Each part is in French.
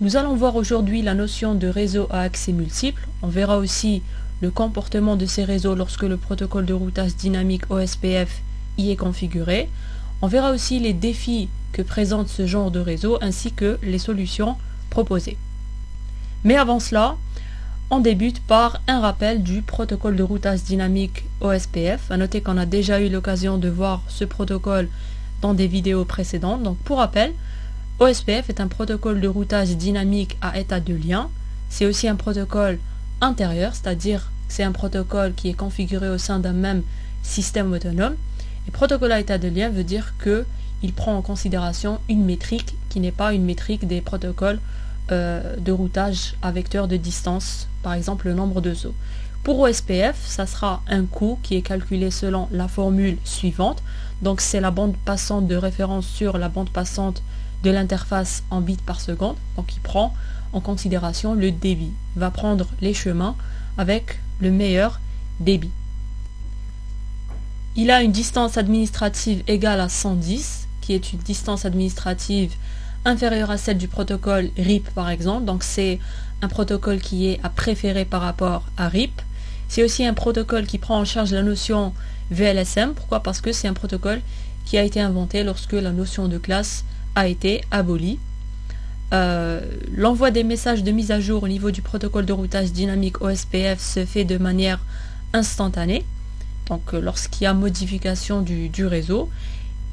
Nous allons voir aujourd'hui la notion de réseau à accès multiple. On verra aussi le comportement de ces réseaux lorsque le protocole de routage dynamique OSPF y est configuré. On verra aussi les défis que présente ce genre de réseau ainsi que les solutions proposées. Mais avant cela, on débute par un rappel du protocole de routage dynamique OSPF. À noter qu'on a déjà eu l'occasion de voir ce protocole dans des vidéos précédentes. Donc pour rappel, OSPF est un protocole de routage dynamique à état de lien. C'est aussi un protocole intérieur, c'est-à-dire que c'est un protocole qui est configuré au sein d'un même système autonome. Et protocole à état de lien veut dire qu'il prend en considération une métrique qui n'est pas une métrique des protocoles de routage à vecteur de distance, par exemple le nombre de sauts. Pour OSPF, ça sera un coût qui est calculé selon la formule suivante. Donc c'est la bande passante de référence sur la bande passante de l'interface en bits par seconde. Donc il prend en considération le débit. Il va prendre les chemins avec le meilleur débit. Il a une distance administrative égale à 110, qui est une distance administrative inférieure à celle du protocole RIP par exemple. Donc c'est un protocole qui est à préférer par rapport à RIP. C'est aussi un protocole qui prend en charge la notion VLSM. Pourquoi? Parce que c'est un protocole qui a été inventé lorsque la notion de classe a été abolie. L'envoi des messages de mise à jour au niveau du protocole de routage dynamique OSPF se fait de manière instantanée, donc lorsqu'il y a modification du réseau,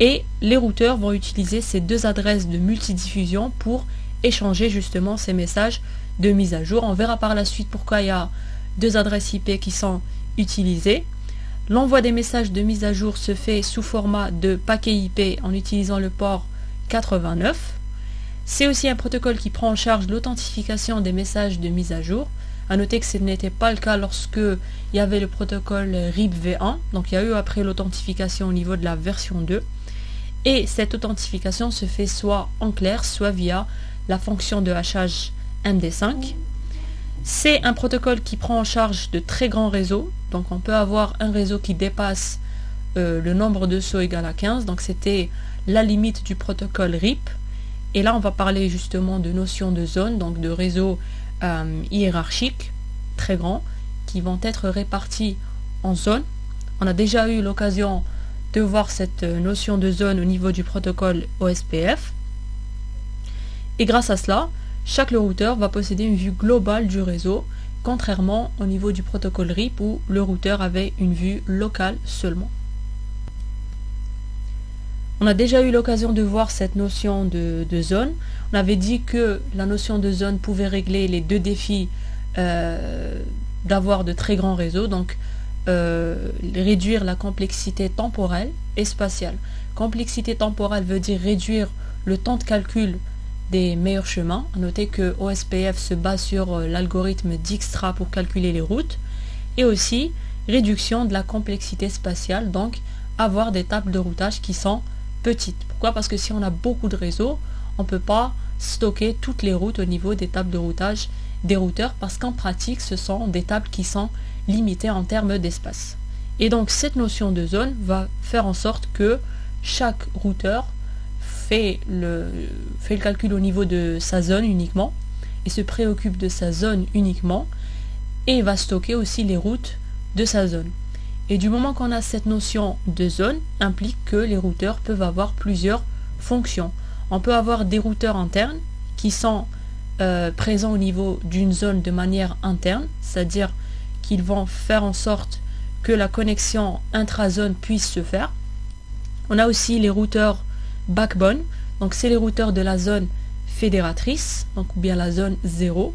et les routeurs vont utiliser ces deux adresses de multidiffusion pour échanger justement ces messages de mise à jour. On verra par la suite pourquoi il y a deux adresses IP qui sont utilisées. L'envoi des messages de mise à jour se fait sous format de paquet IP en utilisant le port 89. C'est aussi un protocole qui prend en charge l'authentification des messages de mise à jour. A noter que ce n'était pas le cas lorsque il y avait le protocole RIP v1. Donc il y a eu après l'authentification au niveau de la version 2. Et cette authentification se fait soit en clair, soit via la fonction de hachage MD5. C'est un protocole qui prend en charge de très grands réseaux. Donc on peut avoir un réseau qui dépasse le nombre de sauts égal à 15. Donc c'était la limite du protocole RIP. Et là on va parler justement de notion de zone, donc de réseaux hiérarchiques très grands qui vont être répartis en zones. On a déjà eu l'occasion de voir cette notion de zone au niveau du protocole OSPF. Et grâce à cela, chaque routeur va posséder une vue globale du réseau, contrairement au niveau du protocole RIP où le routeur avait une vue locale seulement. On a déjà eu l'occasion de voir cette notion de zone. On avait dit que la notion de zone pouvait régler les deux défis d'avoir de très grands réseaux, donc réduire la complexité temporelle et spatiale. Complexité temporelle veut dire réduire le temps de calcul des meilleurs chemins. À noter que OSPF se base sur l'algorithme Dijkstra pour calculer les routes, et aussi réduction de la complexité spatiale, donc avoir des tables de routage qui sont petites. Pourquoi? Parce que si on a beaucoup de réseaux, on ne peut pas stocker toutes les routes au niveau des tables de routage des routeurs, parce qu'en pratique ce sont des tables qui sont limitées en termes d'espace. Et donc cette notion de zone va faire en sorte que chaque routeur fait le calcul au niveau de sa zone uniquement et se préoccupe de sa zone uniquement, et va stocker aussi les routes de sa zone. Et du moment qu'on a cette notion de zone, implique que les routeurs peuvent avoir plusieurs fonctions. On peut avoir des routeurs internes qui sont présents au niveau d'une zone de manière interne, c'est-à-dire qu'ils vont faire en sorte que la connexion intra-zone puisse se faire. On a aussi les routeurs backbone, donc c'est les routeurs de la zone fédératrice, donc ou bien la zone 0.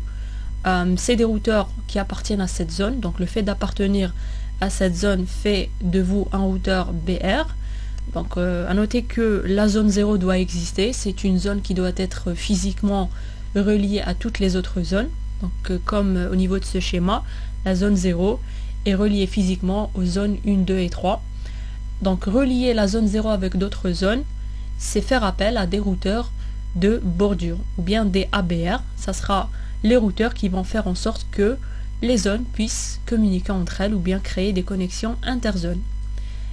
C'est des routeurs qui appartiennent à cette zone, donc le fait d'appartenir à cette zone fait de vous un routeur BR. Donc à noter que la zone 0 doit exister, c'est une zone qui doit être physiquement reliée à toutes les autres zones. Donc comme au niveau de ce schéma, la zone 0 est reliée physiquement aux zones 1, 2 et 3. Donc relier la zone 0 avec d'autres zones, c'est faire appel à des routeurs de bordure, ou bien des ABR. Ça sera les routeurs qui vont faire en sorte que les zones puissent communiquer entre elles ou bien créer des connexions interzones.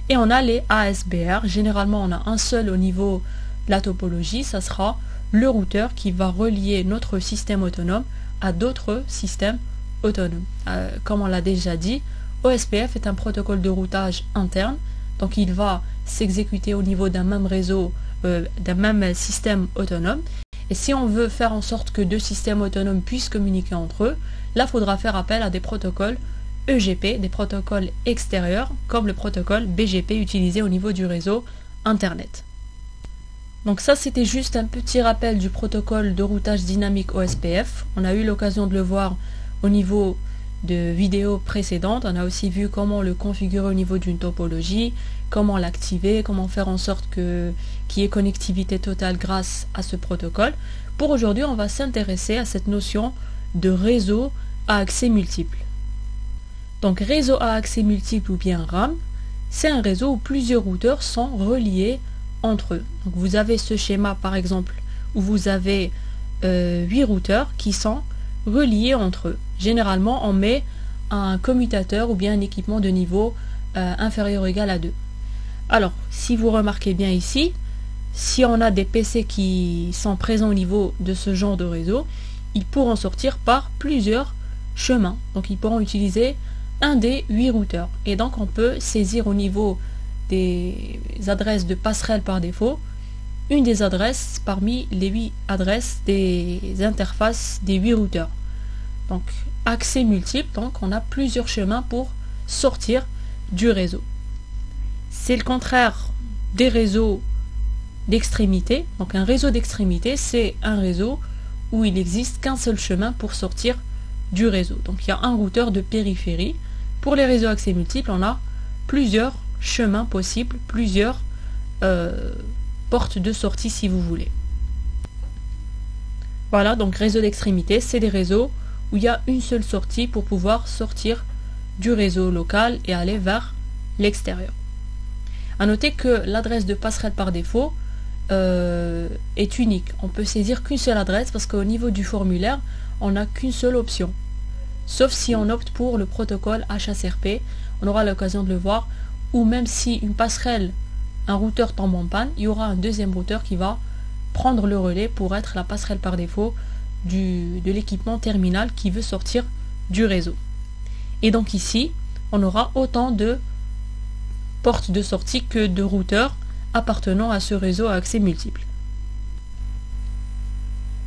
Et on a les ASBR, généralement on a un seul au niveau de la topologie, ça sera le routeur qui va relier notre système autonome à d'autres systèmes autonomes. Comme on l'a déjà dit, OSPF est un protocole de routage interne, donc il va s'exécuter au niveau d'un même réseau, d'un même système autonome. Et si on veut faire en sorte que deux systèmes autonomes puissent communiquer entre eux, là, il faudra faire appel à des protocoles EGP, des protocoles extérieurs, comme le protocole BGP utilisé au niveau du réseau Internet. Donc ça, c'était juste un petit rappel du protocole de routage dynamique OSPF. On a eu l'occasion de le voir au niveau de vidéos précédentes. On a aussi vu comment le configurer au niveau d'une topologie, comment l'activer, comment faire en sorte qu'il y ait connectivité totale grâce à ce protocole. Pour aujourd'hui, on va s'intéresser à cette notion de réseau à accès multiple. Donc réseau à accès multiple ou bien RAM, c'est un réseau où plusieurs routeurs sont reliés entre eux. Donc vous avez ce schéma par exemple où vous avez 8 routeurs qui sont reliés entre eux. Généralement on met un commutateur ou bien un équipement de niveau inférieur ou égal à 2. Alors si vous remarquez bien ici, si on a des PC qui sont présents au niveau de ce genre de réseau, ils pourront sortir par plusieurs chemins. Donc ils pourront utiliser un des 8 routeurs. Et donc on peut saisir au niveau des adresses de passerelle par défaut, une des adresses parmi les 8 adresses des interfaces des 8 routeurs. Donc accès multiple, donc on a plusieurs chemins pour sortir du réseau. C'est le contraire des réseaux d'extrémité. Donc un réseau d'extrémité, c'est un réseau où il n'existe qu'un seul chemin pour sortir du réseau. Donc il y a un routeur de périphérie. Pour les réseaux accès multiples, on a plusieurs chemins possibles, plusieurs portes de sortie si vous voulez. Voilà, donc réseau d'extrémité, c'est des réseaux où il y a une seule sortie pour pouvoir sortir du réseau local et aller vers l'extérieur. A noter que l'adresse de passerelle par défaut est unique. On peut saisir qu'une seule adresse parce qu'au niveau du formulaire, on n'a qu'une seule option. Sauf si on opte pour le protocole HACRP, on aura l'occasion de le voir, ou même si une passerelle, un routeur tombe en panne, il y aura un deuxième routeur qui va prendre le relais pour être la passerelle par défaut de l'équipement terminal qui veut sortir du réseau. Et donc ici, on aura autant de portes de sortie que de routeurs appartenant à ce réseau à accès multiple.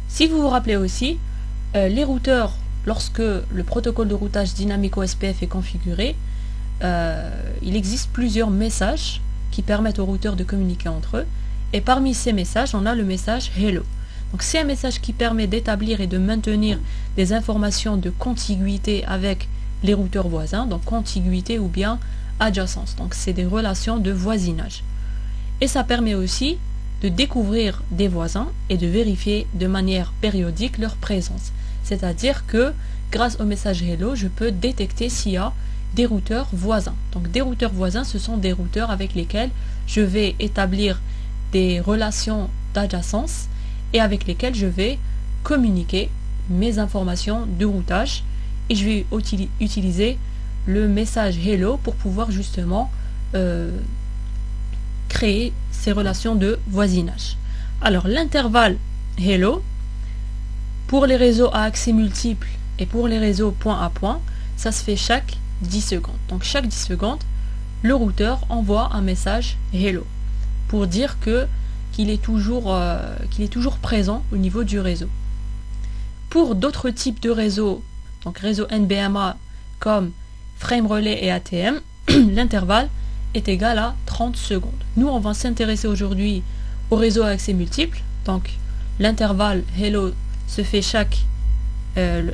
Si vous vous rappelez aussi, les routeurs, lorsque le protocole de routage dynamique OSPF est configuré, il existe plusieurs messages qui permettent aux routeurs de communiquer entre eux. Et parmi ces messages, on a le message Hello. Donc c'est un message qui permet d'établir et de maintenir des informations de contiguïté avec les routeurs voisins, donc contiguïté ou bien adjacence. Donc c'est des relations de voisinage. Et ça permet aussi de découvrir des voisins et de vérifier de manière périodique leur présence. C'est-à-dire que grâce au message Hello, je peux détecter s'il y a des routeurs voisins. Donc des routeurs voisins, ce sont des routeurs avec lesquels je vais établir des relations d'adjacence et avec lesquels je vais communiquer mes informations de routage et je vais utiliser le message Hello pour pouvoir justement créer ces relations de voisinage. Alors l'intervalle Hello pour les réseaux à accès multiple et pour les réseaux point à point, ça se fait chaque 10 secondes. Donc chaque 10 secondes, le routeur envoie un message Hello pour dire qu'il est toujours présent au niveau du réseau. Pour d'autres types de réseaux, donc réseau NBMA comme frame relais et ATM, l'intervalle est égal à 30 secondes. Nous, on va s'intéresser aujourd'hui au réseau à accès multiple. Donc l'intervalle Hello se fait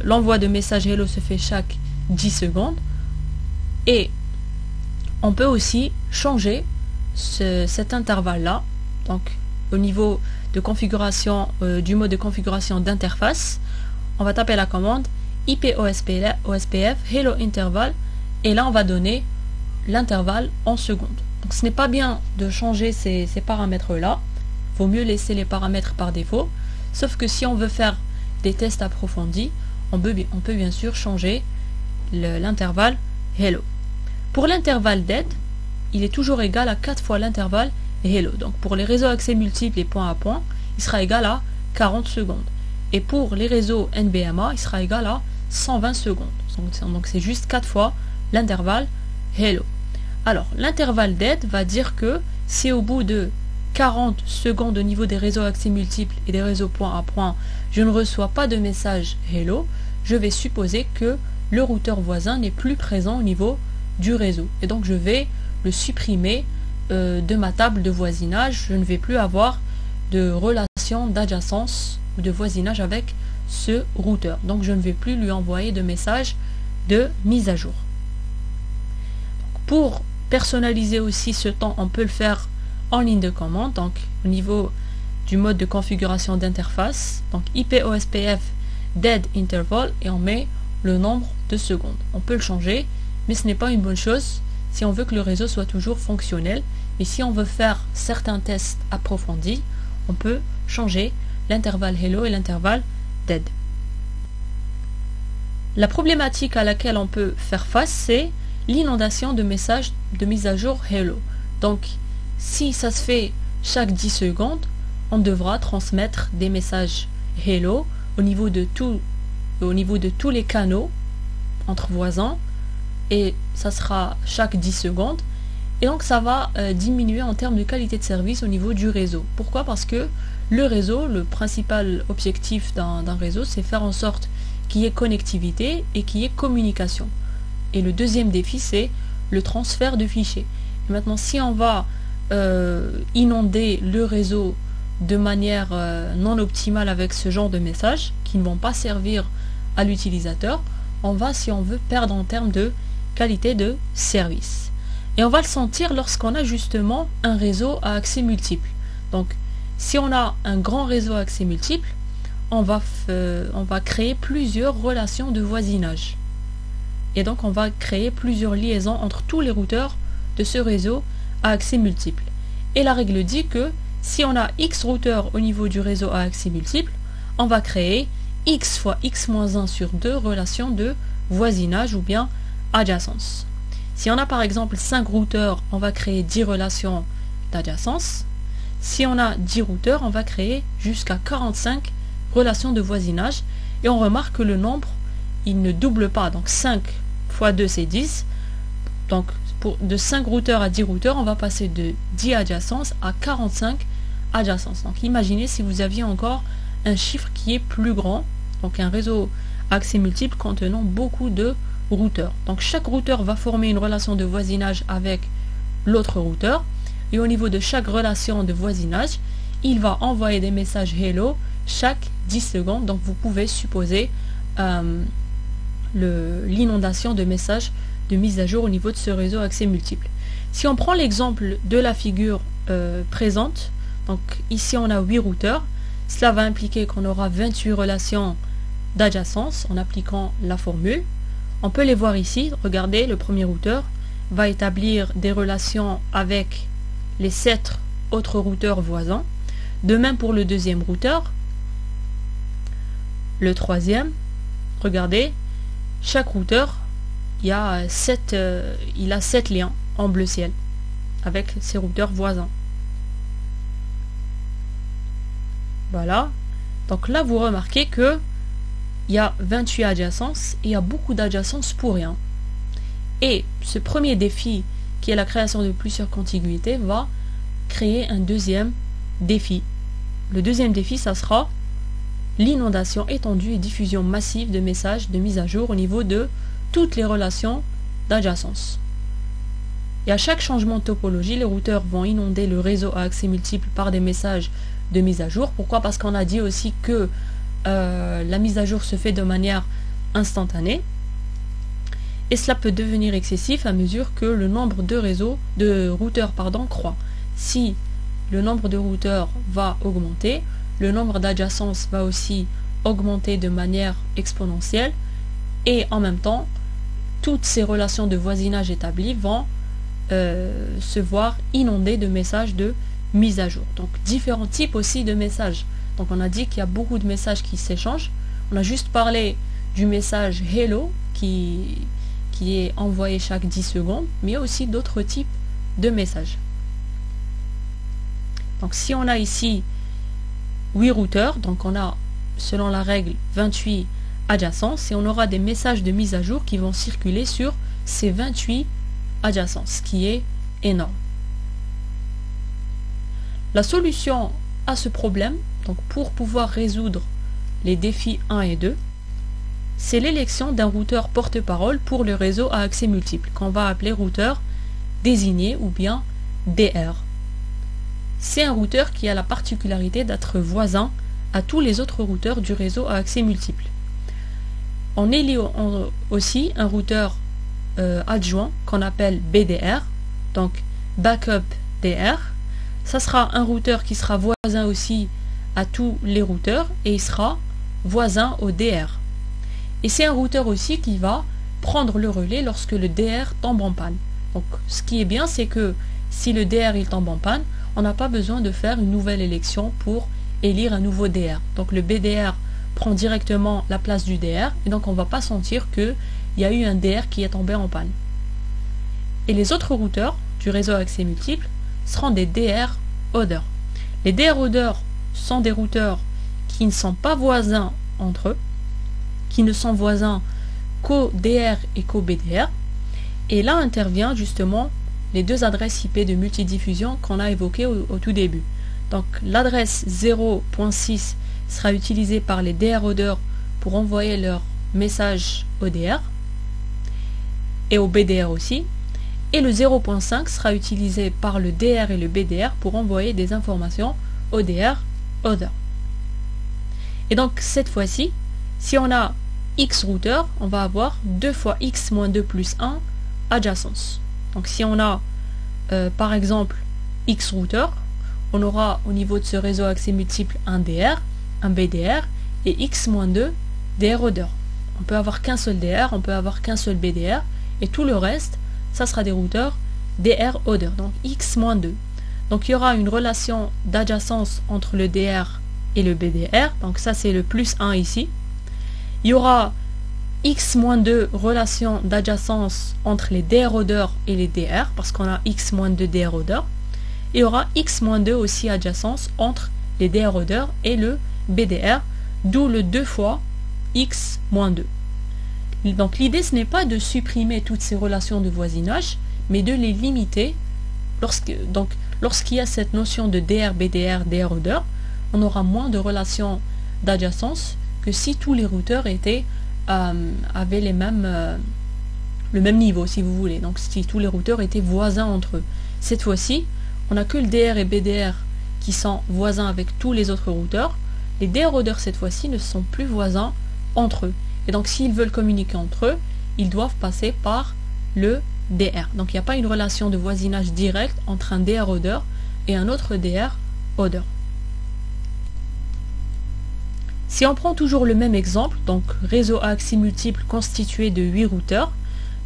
l'envoi de message Hello se fait chaque 10 secondes. Et on peut aussi changer cet intervalle-là, donc au niveau de configuration du mode de configuration d'interface, on va taper la commande IP OSPF Hello interval et là on va donner l'intervalle en secondes. Donc ce n'est pas bien de changer ces paramètres-là, il vaut mieux laisser les paramètres par défaut, sauf que si on veut faire des tests approfondis, on peut bien sûr changer l'intervalle Hello. Pour l'intervalle dead, il est toujours égal à 4 fois l'intervalle Hello. Donc pour les réseaux accès multiples et point à point, il sera égal à 40 secondes. Et pour les réseaux NBMA, il sera égal à 120 secondes. Donc c'est juste 4 fois l'intervalle hello. Alors, l'intervalle dead va dire que si au bout de 40 secondes au niveau des réseaux accès multiples et des réseaux point à point, je ne reçois pas de message hello, je vais supposer que le routeur voisin n'est plus présent au niveau du réseau. Et donc je vais le supprimer de ma table de voisinage. Je ne vais plus avoir de relation d'adjacence ou de voisinage avec ce routeur. Donc je ne vais plus lui envoyer de message de mise à jour. Pour personnaliser aussi ce temps, on peut le faire en ligne de commande, donc au niveau du mode de configuration d'interface, donc IPOSPF dead interval, et on met le nombre de secondes. On peut le changer, mais ce n'est pas une bonne chose si on veut que le réseau soit toujours fonctionnel. Mais si on veut faire certains tests approfondis, on peut changer l'intervalle hello et l'intervalle dead. La problématique à laquelle on peut faire face, c'est l'inondation de messages de mise à jour hello. Donc, si ça se fait chaque 10 secondes, on devra transmettre des messages hello au niveau de tous les canaux entre voisins, et ça sera chaque 10 secondes. Et donc ça va diminuer en termes de qualité de service au niveau du réseau. Pourquoi? Parce que le réseau, le principal objectif d'un réseau, c'est faire en sorte qu'il y ait connectivité et qu'il y ait communication. Et le deuxième défi, c'est le transfert de fichiers. Et maintenant, si on va inonder le réseau de manière non optimale avec ce genre de messages qui ne vont pas servir à l'utilisateur, on va, si on veut, perdre en termes de qualité de service. Et on va le sentir lorsqu'on a justement un réseau à accès multiple. Donc, si on a un grand réseau à accès multiple, on va créer plusieurs relations de voisinage. Et donc, on va créer plusieurs liaisons entre tous les routeurs de ce réseau à accès multiple. Et la règle dit que si on a X routeurs au niveau du réseau à accès multiple, on va créer X fois X-1 sur 2 relations de voisinage ou bien adjacence. Si on a par exemple 5 routeurs, on va créer 10 relations d'adjacence. Si on a 10 routeurs, on va créer jusqu'à 45 relations de voisinage. Et on remarque que le nombre, il ne double pas. Donc 5 fois 2, c'est 10. Donc de 5 routeurs à 10 routeurs, on va passer de 10 adjacences à 45 adjacences. Donc imaginez si vous aviez encore un chiffre qui est plus grand, donc un réseau accès multiple contenant beaucoup de routeurs. Donc chaque routeur va former une relation de voisinage avec l'autre routeur, et au niveau de chaque relation de voisinage, il va envoyer des messages hello chaque 10 secondes. Donc vous pouvez supposer l'inondation de messages de mise à jour au niveau de ce réseau accès multiple. Si on prend l'exemple de la figure présente, donc ici on a 8 routeurs, cela va impliquer qu'on aura 28 relations d'adjacence en appliquant la formule. On peut les voir ici. Regardez, le premier routeur va établir des relations avec les 7 autres routeurs voisins. De même pour le deuxième routeur. Le troisième, regardez, chaque routeur, il a 7 liens en bleu ciel avec ses routeurs voisins. Voilà. Donc là, vous remarquez que il y a 28 adjacences et il y a beaucoup d'adjacences pour rien. Et ce premier défi, qui est la création de plusieurs contiguïtés, va créer un deuxième défi. Le deuxième défi, ça sera l'inondation étendue et diffusion massive de messages de mise à jour au niveau de toutes les relations d'adjacence. Et à chaque changement de topologie, les routeurs vont inonder le réseau à accès multiple par des messages de mise à jour. Pourquoi? Parce qu'on a dit aussi que la mise à jour se fait de manière instantanée, et cela peut devenir excessif à mesure que le nombre de routeurs croît. Si le nombre de routeurs va augmenter, le nombre d'adjacences va aussi augmenter de manière exponentielle, et en même temps toutes ces relations de voisinage établies vont se voir inondées de messages de mise à jour. Donc différents types aussi de messages. Donc on a dit qu'il y a beaucoup de messages qui s'échangent. On a juste parlé du message hello qui est envoyé chaque 10 secondes, mais il y a aussi d'autres types de messages. Donc si on a ici 8 routeurs, donc on a, selon la règle, 28 adjacences, et on aura des messages de mise à jour qui vont circuler sur ces 28 adjacences, ce qui est énorme. La solution à ce problème, donc pour pouvoir résoudre les défis 1 et 2, c'est l'élection d'un routeur porte-parole pour le réseau à accès multiple, qu'on va appeler routeur désigné ou bien DR. C'est un routeur qui a la particularité d'être voisin à tous les autres routeurs du réseau à accès multiple. On élit aussi un routeur adjoint qu'on appelle BDR, donc Backup DR. Ça sera un routeur qui sera voisin aussi à tous les routeurs et il sera voisin au DR. Et c'est un routeur aussi qui va prendre le relais lorsque le DR tombe en panne. Donc ce qui est bien, c'est que si le DR il tombe en panne, on n'a pas besoin de faire une nouvelle élection pour élire un nouveau DR. Donc le BDR prend directement la place du DR et donc on ne va pas sentir qu'il y a eu un DR qui est tombé en panne. Et les autres routeurs du réseau à accès multiple seront des DR Other. Les DR Other sont des routeurs qui ne sont pas voisins entre eux, qui ne sont voisins qu'au DR et qu'au BDR. Et là intervient justement les deux adresses IP de multidiffusion qu'on a évoquées au tout début. Donc l'adresse 0.6 sera utilisée par les DR Other pour envoyer leur message au DR et au BDR aussi. Et le 0.5 sera utilisé par le DR et le BDR pour envoyer des informations au DR Other. Et donc cette fois-ci, si on a X routeurs, on va avoir 2 fois X moins 2 plus 1 adjacences. Donc si on a par exemple X routeurs, on aura au niveau de ce réseau accès multiple un DR, un BDR et X moins 2 DR Other. On peut avoir qu'un seul DR, on peut avoir qu'un seul BDR et tout le reste, ça sera des routeurs DR Other, donc X moins 2. Donc il y aura une relation d'adjacence entre le DR et le BDR, donc ça c'est le plus 1 ici. Il y aura X-2 relation d'adjacence entre les DR Other et les DR, parce qu'on a X-2 DR Other. Et il y aura X-2 aussi adjacence entre les DR Other et le BDR, d'où le 2 fois X-2. Donc l'idée ce n'est pas de supprimer toutes ces relations de voisinage, mais de les limiter. Lorsqu'il y a cette notion de DR, BDR, DR Other, on aura moins de relations d'adjacence que si tous les routeurs avaient le même niveau, si vous voulez. Donc si tous les routeurs étaient voisins entre eux. Cette fois-ci, on n'a que le DR et BDR qui sont voisins avec tous les autres routeurs. Les DR Other cette fois-ci ne sont plus voisins entre eux. Et donc s'ils veulent communiquer entre eux, ils doivent passer par le DR. Donc il n'y a pas une relation de voisinage direct entre un DR Other et un autre DR Other. Si on prend toujours le même exemple, donc réseau à accès multiple constitué de 8 routeurs,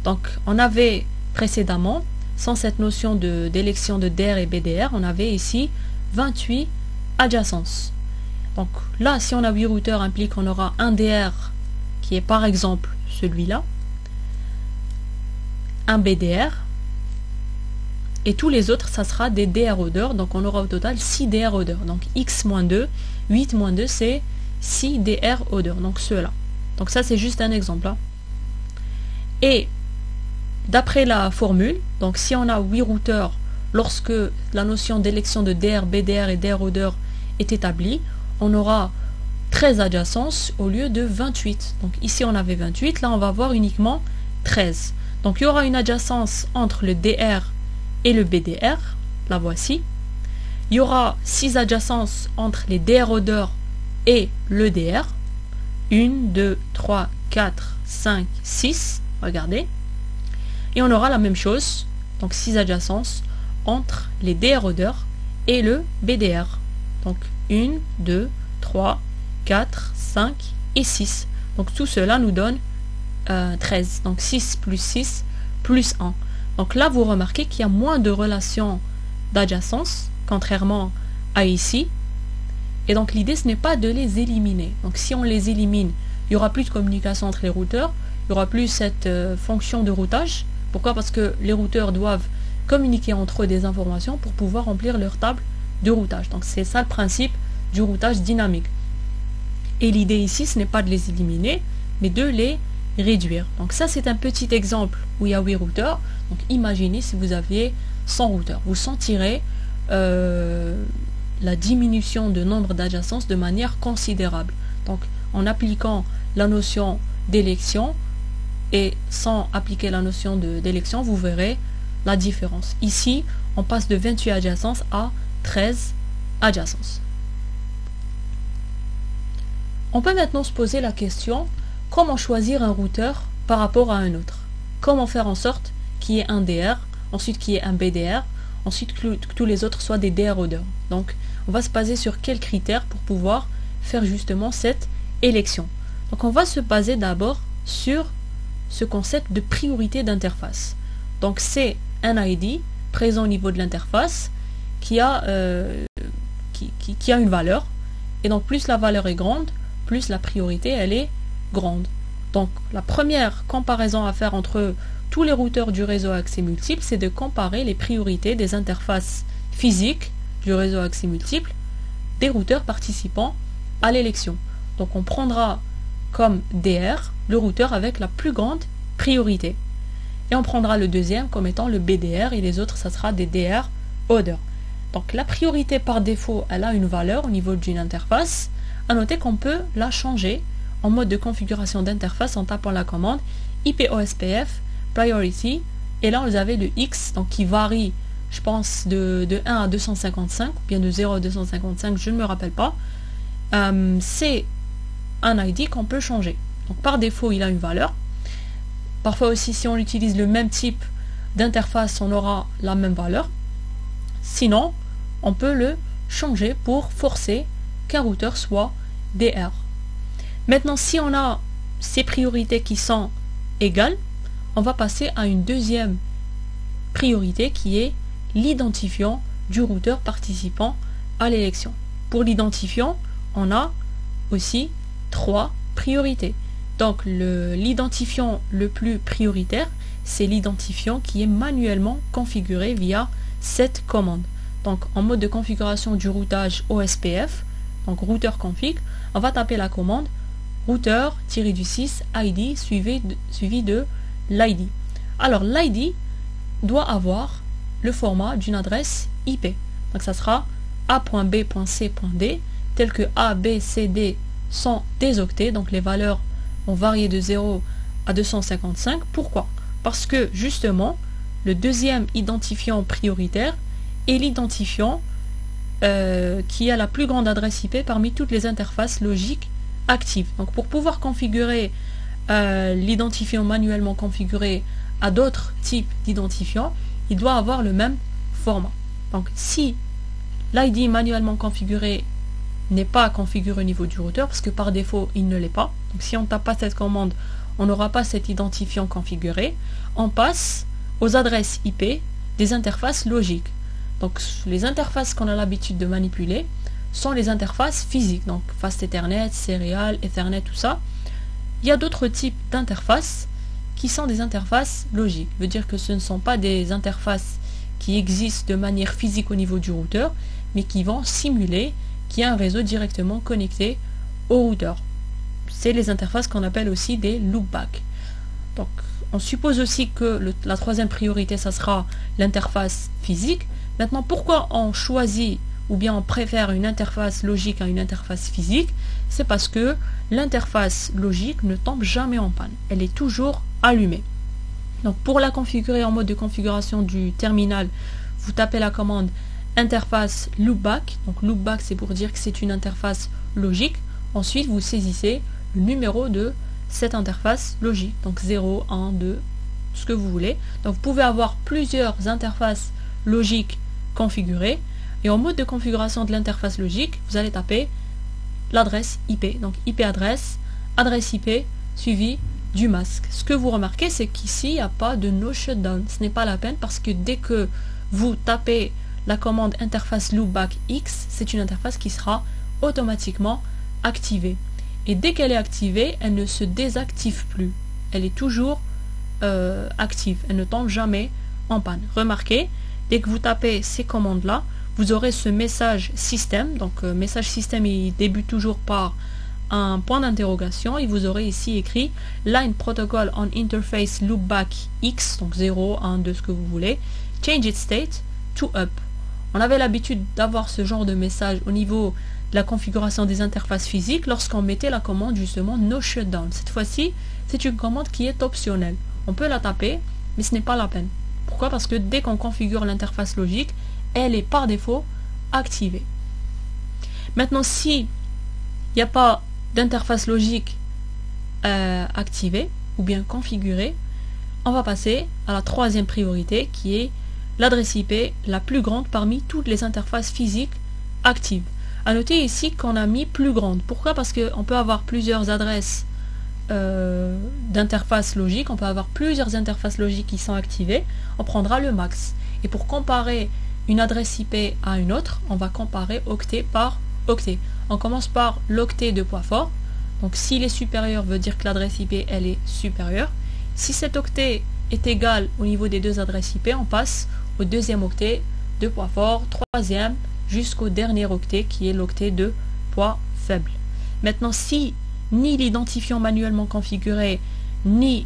donc on avait précédemment, sans cette notion d'élection de DR et BDR, on avait ici 28 adjacences. Donc là, si on a 8 routeurs, implique qu'on aura un DR qui est par exemple celui-là, un BDR, et tous les autres, ça sera des DR Other, donc on aura au total 6 DR Other. Donc X-2, 8-2, c'est 6 DR Other, donc ceux-là. Donc ça c'est juste un exemple. Hein. Et d'après la formule, donc si on a 8 routeurs, lorsque la notion d'élection de DR, BDR et DR Other est établie, on aura 13 adjacences au lieu de 28. Donc ici on avait 28, là on va avoir uniquement 13. Donc il y aura une adjacence entre le DR et le BDR, la voici. Il y aura 6 adjacences entre les DR Other et le DR. 1, 2, 3, 4, 5, 6. Regardez. Et on aura la même chose, donc 6 adjacences entre les DR Other et le BDR. Donc 1, 2, 3, 4, 5 et 6. Donc tout cela nous donne 13. Donc 6 plus 6 plus 1. Donc là, vous remarquez qu'il y a moins de relations d'adjacence, contrairement à ici. Et donc l'idée, ce n'est pas de les éliminer. Donc si on les élimine, il n'y aura plus de communication entre les routeurs, il n'y aura plus cette fonction de routage. Pourquoi? Parce que les routeurs doivent communiquer entre eux des informations pour pouvoir remplir leur table de routage. Donc c'est ça le principe du routage dynamique. Et l'idée ici, ce n'est pas de les éliminer, mais de les réduire. Donc ça, c'est un petit exemple où il y a 8 routeurs. Donc imaginez si vous aviez 100 routeurs. Vous sentirez la diminution de nombre d'adjacences de manière considérable. Donc en appliquant la notion d'élection et sans appliquer la notion d'élection, vous verrez la différence. Ici, on passe de 28 adjacences à 13 adjacences. On peut maintenant se poser la question, comment choisir un routeur par rapport à un autre? Comment faire en sorte qu'il y ait un DR, ensuite qu'il y ait un BDR, ensuite que tous les autres soient des DR-odeurs. Donc, on va se baser sur quels critères pour pouvoir faire justement cette élection. Donc, on va se baser d'abord sur ce concept de priorité d'interface. Donc, c'est un ID présent au niveau de l'interface qui a une valeur. Et donc, plus la valeur est grande, plus la priorité, elle est grande. Donc, la première comparaison à faire entre tous les routeurs du réseau à accès multiple, c'est de comparer les priorités des interfaces physiques du réseau à accès multiple des routeurs participant à l'élection. Donc, on prendra comme DR le routeur avec la plus grande priorité. Et on prendra le deuxième comme étant le BDR et les autres, ça sera des DR odeurs. Donc, la priorité par défaut, elle a une valeur au niveau d'une interface. À noter qu'on peut la changer en mode de configuration d'interface en tapant la commande IPOSPF Priority, et là vous avez le X donc qui varie, je pense de 1 à 255 ou bien de 0 à 255, je ne me rappelle pas. C'est un ID qu'on peut changer. Donc par défaut il a une valeur. Parfois aussi si on utilise le même type d'interface on aura la même valeur. Sinon on peut le changer pour forcer qu'un routeur soit DR. Maintenant, si on a ces priorités qui sont égales, on va passer à une deuxième priorité qui est l'identifiant du routeur participant à l'élection. Pour l'identifiant, on a aussi 3 priorités. Donc l'identifiant le plus prioritaire, c'est l'identifiant qui est manuellement configuré via cette commande. Donc en mode de configuration du routage OSPF, donc routeur config, on va taper la commande routeur-6 ID suivi de l'ID. Alors l'ID doit avoir le format d'une adresse IP. Donc ça sera A.B.C.D tel que A, B, C, D sont des octets, donc les valeurs vont varier de 0 à 255. Pourquoi? Parce que justement le deuxième identifiant prioritaire est l'identifiant qui a la plus grande adresse IP parmi toutes les interfaces logiques actives. Donc pour pouvoir configurer l'identifiant manuellement configuré à d'autres types d'identifiants, il doit avoir le même format. Donc si l'ID manuellement configuré n'est pas configuré au niveau du routeur, parce que par défaut il ne l'est pas, donc si on ne tape pas cette commande, on n'aura pas cet identifiant configuré, on passe aux adresses IP des interfaces logiques. Donc les interfaces qu'on a l'habitude de manipuler sont les interfaces physiques, donc Fast Ethernet, Serial, Ethernet, tout ça. Il y a d'autres types d'interfaces qui sont des interfaces logiques. Ça veut dire que ce ne sont pas des interfaces qui existent de manière physique au niveau du routeur, mais qui vont simuler qu'il y a un réseau directement connecté au routeur. C'est les interfaces qu'on appelle aussi des loopbacks. Donc on suppose aussi que la troisième priorité, ça sera l'interface physique. Maintenant, pourquoi on choisit ou bien on préfère une interface logique à une interface physique? C'est parce que l'interface logique ne tombe jamais en panne. Elle est toujours allumée. Donc pour la configurer en mode de configuration du terminal, vous tapez la commande interface loopback. Donc loopback, c'est pour dire que c'est une interface logique. Ensuite, vous saisissez le numéro de cette interface logique. Donc 0, 1, 2, ce que vous voulez. Donc vous pouvez avoir plusieurs interfaces logiques configurées. Et en mode de configuration de l'interface logique, vous allez taper l'adresse IP. Donc IP adresse IP suivi du masque. Ce que vous remarquez, c'est qu'ici, il n'y a pas de no shutdown. Ce n'est pas la peine parce que dès que vous tapez la commande interface loopback X, c'est une interface qui sera automatiquement activée. Et dès qu'elle est activée, elle ne se désactive plus. Elle est toujours active. Elle ne tombe jamais en panne. Remarquez, dès que vous tapez ces commandes-là, vous aurez ce message système. Donc message système, il débute toujours par un point d'interrogation et vous aurez ici écrit line protocol on interface loopback X, donc 0, 1, 2, ce que vous voulez, change its state to up. On avait l'habitude d'avoir ce genre de message au niveau de la configuration des interfaces physiques lorsqu'on mettait la commande justement no shutdown. Cette fois-ci, c'est une commande qui est optionnelle. On peut la taper, mais ce n'est pas la peine. Pourquoi? Parce que dès qu'on configure l'interface logique, elle est par défaut activée. Maintenant, si il n'y a pas d'interface logique activée ou bien configurée, on va passer à la troisième priorité qui est l'adresse IP la plus grande parmi toutes les interfaces physiques actives. A noter ici qu'on a mis plus grande. Pourquoi? Parce qu'on peut avoir plusieurs adresses d'interfaces logiques, on peut avoir plusieurs interfaces logiques qui sont activées, on prendra le max. Et pour comparer une adresse IP à une autre, on va comparer octet par octet. On commence par l'octet de poids fort. Donc s'il est supérieur, veut dire que l'adresse IP elle est supérieure. Si cet octet est égal au niveau des deux adresses IP, on passe au deuxième octet de poids fort, troisième, jusqu'au dernier octet qui est l'octet de poids faible. Maintenant, si ni l'identifiant manuellement configuré, ni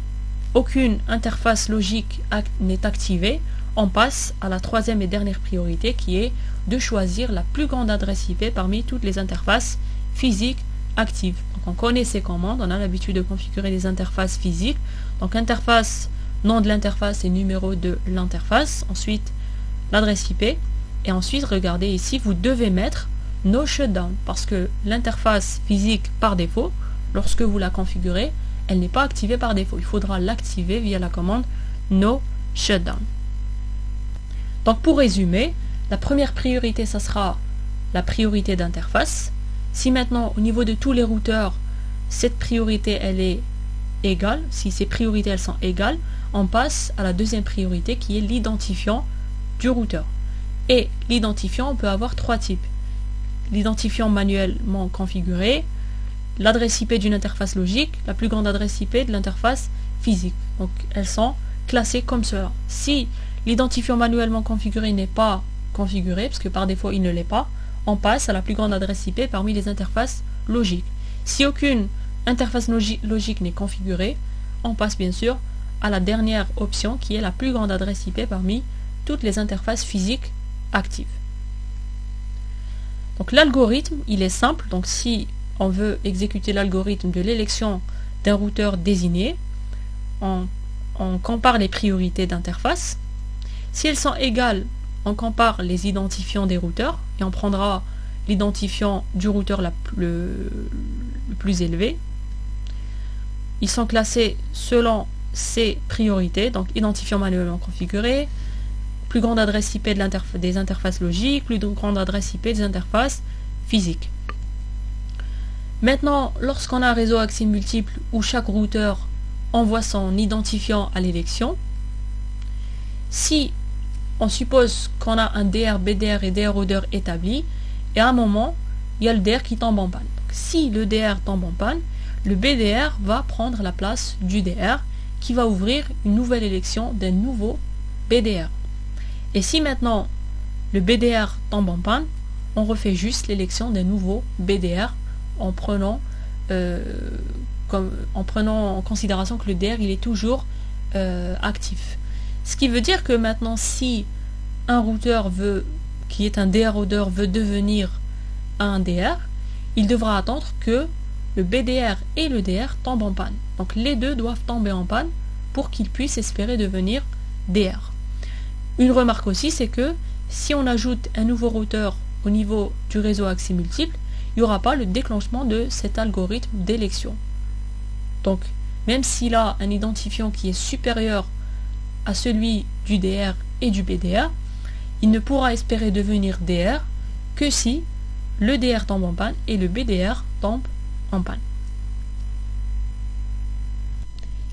aucune interface logique n'est activée, on passe à la troisième et dernière priorité qui est de choisir la plus grande adresse IP parmi toutes les interfaces physiques actives. Donc on connaît ces commandes, on a l'habitude de configurer les interfaces physiques. Donc interface, nom de l'interface et numéro de l'interface. Ensuite l'adresse IP. Et ensuite, regardez ici, vous devez mettre no shutdown parce que l'interface physique par défaut, lorsque vous la configurez, elle n'est pas activée par défaut. Il faudra l'activer via la commande no shutdown. Donc pour résumer, la première priorité, ça sera la priorité d'interface. Si maintenant, au niveau de tous les routeurs, cette priorité, elle est égale, si ces priorités, elles sont égales, on passe à la deuxième priorité qui est l'identifiant du routeur. Et l'identifiant, on peut avoir trois types. L'identifiant manuellement configuré, l'adresse IP d'une interface logique, la plus grande adresse IP de l'interface physique. Donc elles sont classées comme cela. Si l'identifiant manuellement configuré n'est pas configuré, parce que par défaut il ne l'est pas, on passe à la plus grande adresse IP parmi les interfaces logiques. Si aucune interface logique n'est configurée, on passe bien sûr à la dernière option qui est la plus grande adresse IP parmi toutes les interfaces physiques actives. Donc l'algorithme, il est simple. Donc si on veut exécuter l'algorithme de l'élection d'un routeur désigné, on compare les priorités d'interface. Si elles sont égales, on compare les identifiants des routeurs et on prendra l'identifiant du routeur le plus élevé. Ils sont classés selon ces priorités, donc identifiant manuellement configuré, plus grande adresse IP des interfaces logiques, plus grande adresse IP des interfaces physiques. Maintenant, lorsqu'on a un réseau accès multiple où chaque routeur envoie son identifiant à l'élection, si on suppose qu'on a un DR, BDR et DR odeur établi, et à un moment, il y a le DR qui tombe en panne. Donc, si le DR tombe en panne, le BDR va prendre la place du DR qui va ouvrir une nouvelle élection d'un nouveau BDR. Et si maintenant le BDR tombe en panne, on refait juste l'élection d'un nouveau BDR en prenant en considération que le DR il est toujours actif. Ce qui veut dire que maintenant si un routeur qui est un DR odeur veut devenir un DR, il devra attendre que le BDR et le DR tombent en panne. Donc les deux doivent tomber en panne pour qu'ils puissent espérer devenir DR. Une remarque aussi, c'est que si on ajoute un nouveau routeur au niveau du réseau accès multiple, il n'y aura pas le déclenchement de cet algorithme d'élection. Donc, même s'il a un identifiant qui est supérieur à celui du DR et du BDR, il ne pourra espérer devenir DR que si le DR tombe en panne et le BDR tombe en panne.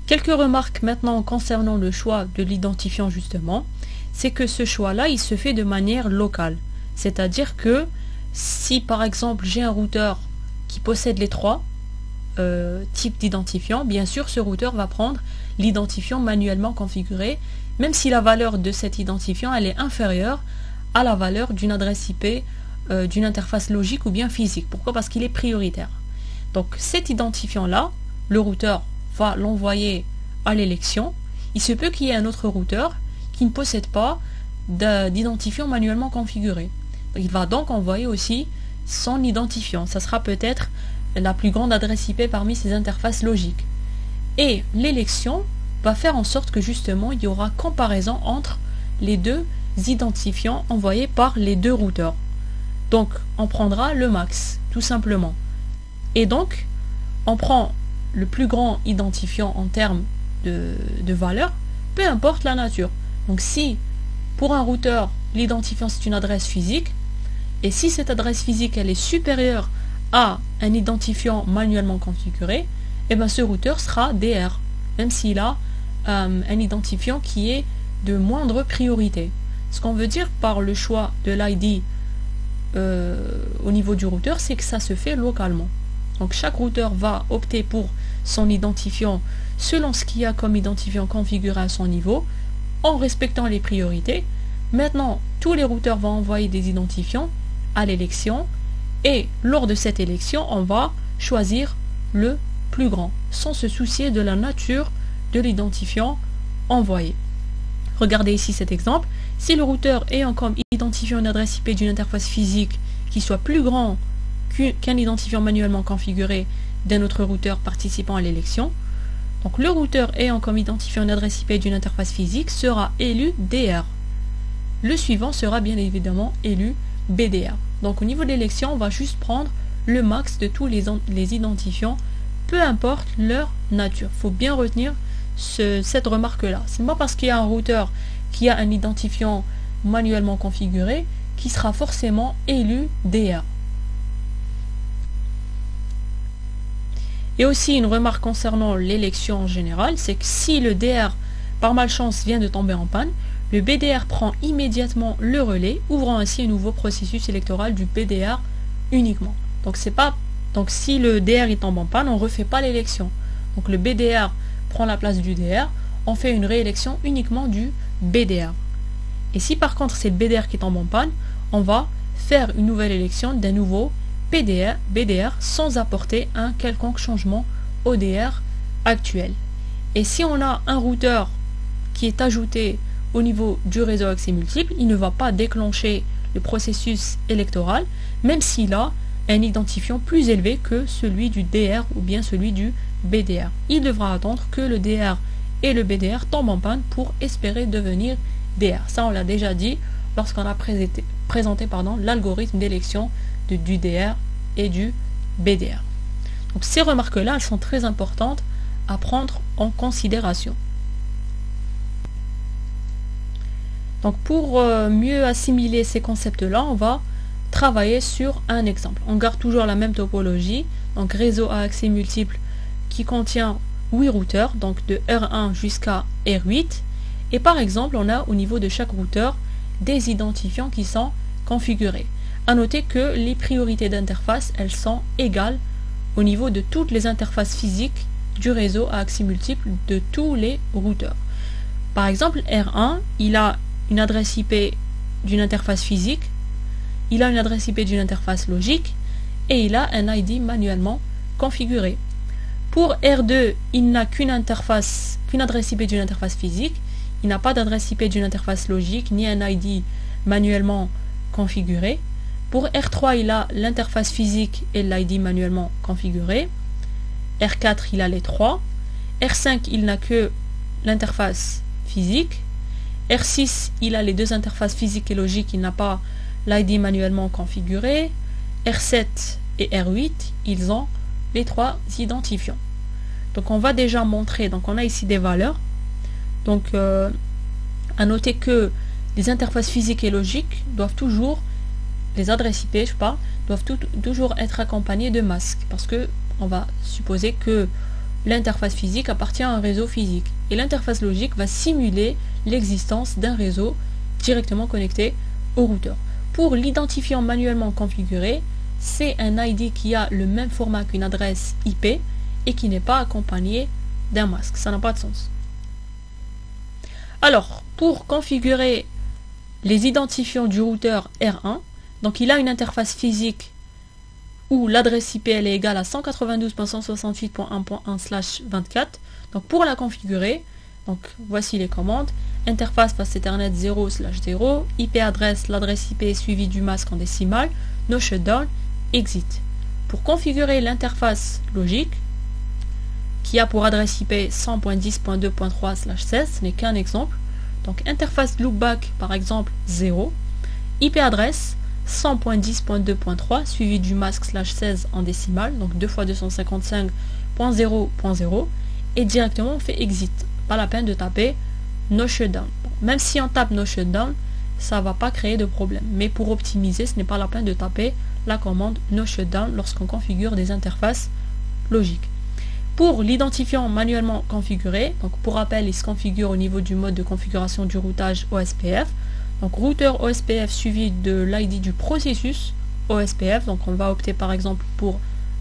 Quelques remarques maintenant concernant le choix de l'identifiant justement, c'est que ce choix-là, il se fait de manière locale. C'est-à-dire que si par exemple j'ai un routeur qui possède les trois types d'identifiants, bien sûr ce routeur va prendre l'identifiant manuellement configuré, même si la valeur de cet identifiant elle est inférieure à la valeur d'une adresse IP d'une interface logique ou bien physique. Pourquoi? Parce qu'il est prioritaire. Donc cet identifiant-là, le routeur va l'envoyer à l'élection. Il se peut qu'il y ait un autre routeur qui ne possède pas d'identifiant manuellement configuré. Il va donc envoyer aussi son identifiant. Ça sera peut-être la plus grande adresse IP parmi ces interfaces logiques. Et l'élection va faire en sorte que justement il y aura comparaison entre les deux identifiants envoyés par les deux routeurs. Donc on prendra le max, tout simplement. Et donc on prend le plus grand identifiant en termes de valeur, peu importe la nature. Donc si pour un routeur l'identifiant c'est une adresse physique, et si cette adresse physique elle est supérieure à un identifiant manuellement configuré, et bien ce routeur sera DR, même s'il a un identifiant qui est de moindre priorité. Ce qu'on veut dire par le choix de l'ID au niveau du routeur, c'est que ça se fait localement. Donc chaque routeur va opter pour son identifiant selon ce qu'il y a comme identifiant configuré à son niveau, en respectant les priorités. Maintenant, tous les routeurs vont envoyer des identifiants à l'élection, et lors de cette élection, on va choisir le plus grand, sans se soucier de la nature de l'identifiant envoyé. Regardez ici cet exemple. Si le routeur ayant comme identifiant une adresse IP d'une interface physique qui soit plus grand qu'un identifiant manuellement configuré d'un autre routeur participant à l'élection, donc le routeur ayant comme identifiant une adresse IP d'une interface physique sera élu DR. Le suivant sera bien évidemment élu BDR. Donc au niveau de l'élection, on va juste prendre le max de tous les identifiants, peu importe leur nature. Il faut bien retenir cette remarque-là. Ce n'est pas parce qu'il y a un routeur qui a un identifiant manuellement configuré qui sera forcément élu DR. Et aussi une remarque concernant l'élection en général, c'est que si le DR par malchance vient de tomber en panne, le BDR prend immédiatement le relais, ouvrant ainsi un nouveau processus électoral du BDR uniquement. Donc si le DR il tombe en panne, on ne refait pas l'élection. Donc le BDR prend la place du DR, on fait une réélection uniquement du BDR. Et si par contre c'est le BDR qui tombe en panne, on va faire une nouvelle élection d'un nouveau BDR sans apporter un quelconque changement au DR actuel. Et si on a un routeur qui est ajouté au niveau du réseau accès multiple, il ne va pas déclencher le processus électoral, même s'il a un identifiant plus élevé que celui du DR ou bien celui du BDR. Il devra attendre que le DR et le BDR tombent en panne pour espérer devenir DR. Ça, on l'a déjà dit lorsqu'on a présenté l'algorithme d'élection du DR et du BDR. Donc ces remarques-là, elles sont très importantes à prendre en considération. Donc pour mieux assimiler ces concepts-là, on va travailler sur un exemple. On garde toujours la même topologie, donc réseau à accès multiple qui contient 8 routeurs, donc de R1 jusqu'à R8. Et par exemple, on a au niveau de chaque routeur des identifiants qui sont configurés. À noter que les priorités d'interface, elles sont égales au niveau de toutes les interfaces physiques du réseau à accès multiple de tous les routeurs. Par exemple, R1, il a une adresse IP d'une interface physique, il a une adresse IP d'une interface logique et il a un ID manuellement configuré. Pour R2, il n'a qu'une adresse IP d'une interface physique, il n'a pas d'adresse IP d'une interface logique ni un ID manuellement configuré. Pour R3, il a l'interface physique et l'ID manuellement configuré. R4, il a les trois. R5, il n'a que l'interface physique. R6, il a les deux interfaces physiques et logiques, il n'a pas l'ID manuellement configuré. R7 et R8, ils ont les trois identifiants. Donc on va déjà montrer, donc on a ici des valeurs. Donc à noter que les interfaces physiques et logiques doivent toujours, les adresses IP, je parle, doivent toujours être accompagnées de masques, parce que on va supposer que l'interface physique appartient à un réseau physique et l'interface logique va simuler l'existence d'un réseau directement connecté au routeur. Pour l'identifiant manuellement configuré, c'est un ID qui a le même format qu'une adresse IP et qui n'est pas accompagné d'un masque. Ça n'a pas de sens. Alors, pour configurer les identifiants du routeur R1. Donc il a une interface physique où l'adresse IP elle est égale à 192.168.1.1/24. Donc pour la configurer, donc voici les commandes. Interface face Ethernet 0/0, IP adresse, l'adresse IP suivie du masque en décimale, no shutdown, exit. Pour configurer l'interface logique, qui a pour adresse IP 100.10.2.3/16, ce n'est qu'un exemple. Donc interface loopback par exemple 0, IP adresse 100.10.2.3 suivi du masque /16 en décimale, donc 2 fois 255.0.0, et directement on fait exit. Pas la peine de taper no shutdown. Bon, même si on tape no shutdown, ça va pas créer de problème. Mais pour optimiser, ce n'est pas la peine de taper la commande no shutdown lorsqu'on configure des interfaces logiques. Pour l'identifiant manuellement configuré, donc pour rappel, il se configure au niveau du mode de configuration du routage OSPF. Donc routeur OSPF suivi de l'ID du processus OSPF. Donc on va opter par exemple pour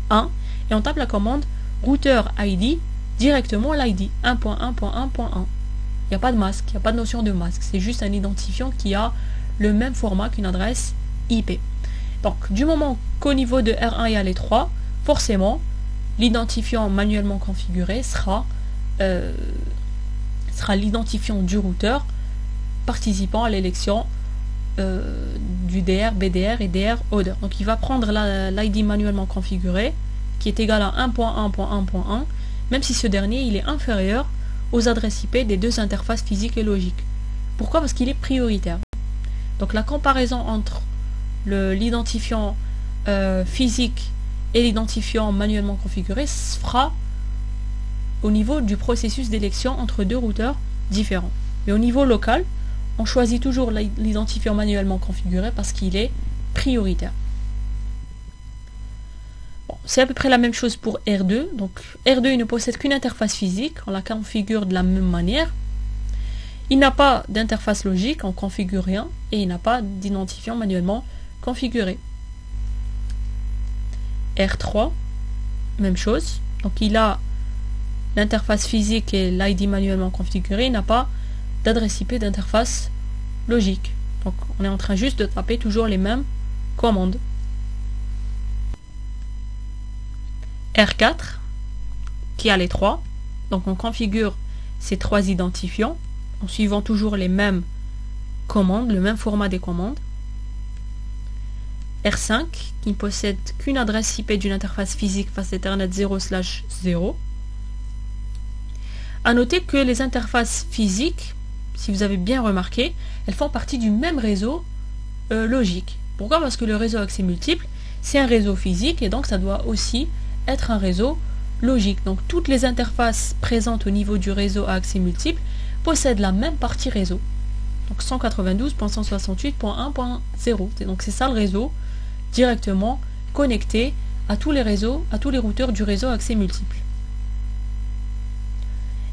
1 et on tape la commande routeur ID directement l'ID 1.1.1.1. Il n'y a pas de masque, il n'y a pas de notion de masque. C'est juste un identifiant qui a le même format qu'une adresse IP. Donc du moment qu'au niveau de R1 il y a les 3, forcément l'identifiant manuellement configuré sera l'identifiant du routeur participant à l'élection du DR, BDR et DR order. Donc il va prendre l'ID manuellement configuré qui est égal à 1.1.1.1, même si ce dernier il est inférieur aux adresses IP des deux interfaces physiques et logiques. Pourquoi? Parce qu'il est prioritaire. Donc la comparaison entre l'identifiant physique et l'identifiant manuellement configuré se fera au niveau du processus d'élection entre deux routeurs différents. Mais au niveau local, on choisit toujours l'identifiant manuellement configuré parce qu'il est prioritaire. Bon, c'est à peu près la même chose pour R2. Donc R2 il ne possède qu'une interface physique, on la configure de la même manière. Il n'a pas d'interface logique, on configure rien, et il n'a pas d'identifiant manuellement configuré. R3, même chose. Donc il a l'interface physique et l'ID manuellement configuré, il n'a pas d'adresse IP d'interface logique. Donc on est en train juste de taper toujours les mêmes commandes. R4, qui a les 3. Donc on configure ces 3 identifiants en suivant toujours les mêmes commandes, le même format des commandes. R5, qui ne possède qu'une adresse IP d'une interface physique face Ethernet 0/0. A noter que les interfaces physiques, si vous avez bien remarqué, elles font partie du même réseau logique. Pourquoi? Parce que le réseau accès multiple, c'est un réseau physique et donc ça doit aussi être un réseau logique. Donc toutes les interfaces présentes au niveau du réseau à accès multiple possèdent la même partie réseau. Donc 192.168.1.0. Donc c'est ça le réseau directement connecté à tous les réseaux, à tous les routeurs du réseau accès multiple.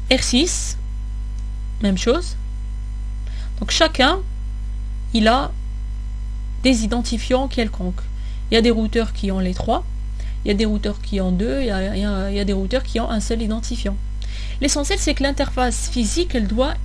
R6, même chose. Donc chacun, il a des identifiants quelconques. Il y a des routeurs qui ont les 3, il y a des routeurs qui ont 2, il y a des routeurs qui ont un seul identifiant. L'essentiel, c'est que l'interface physique, elle doit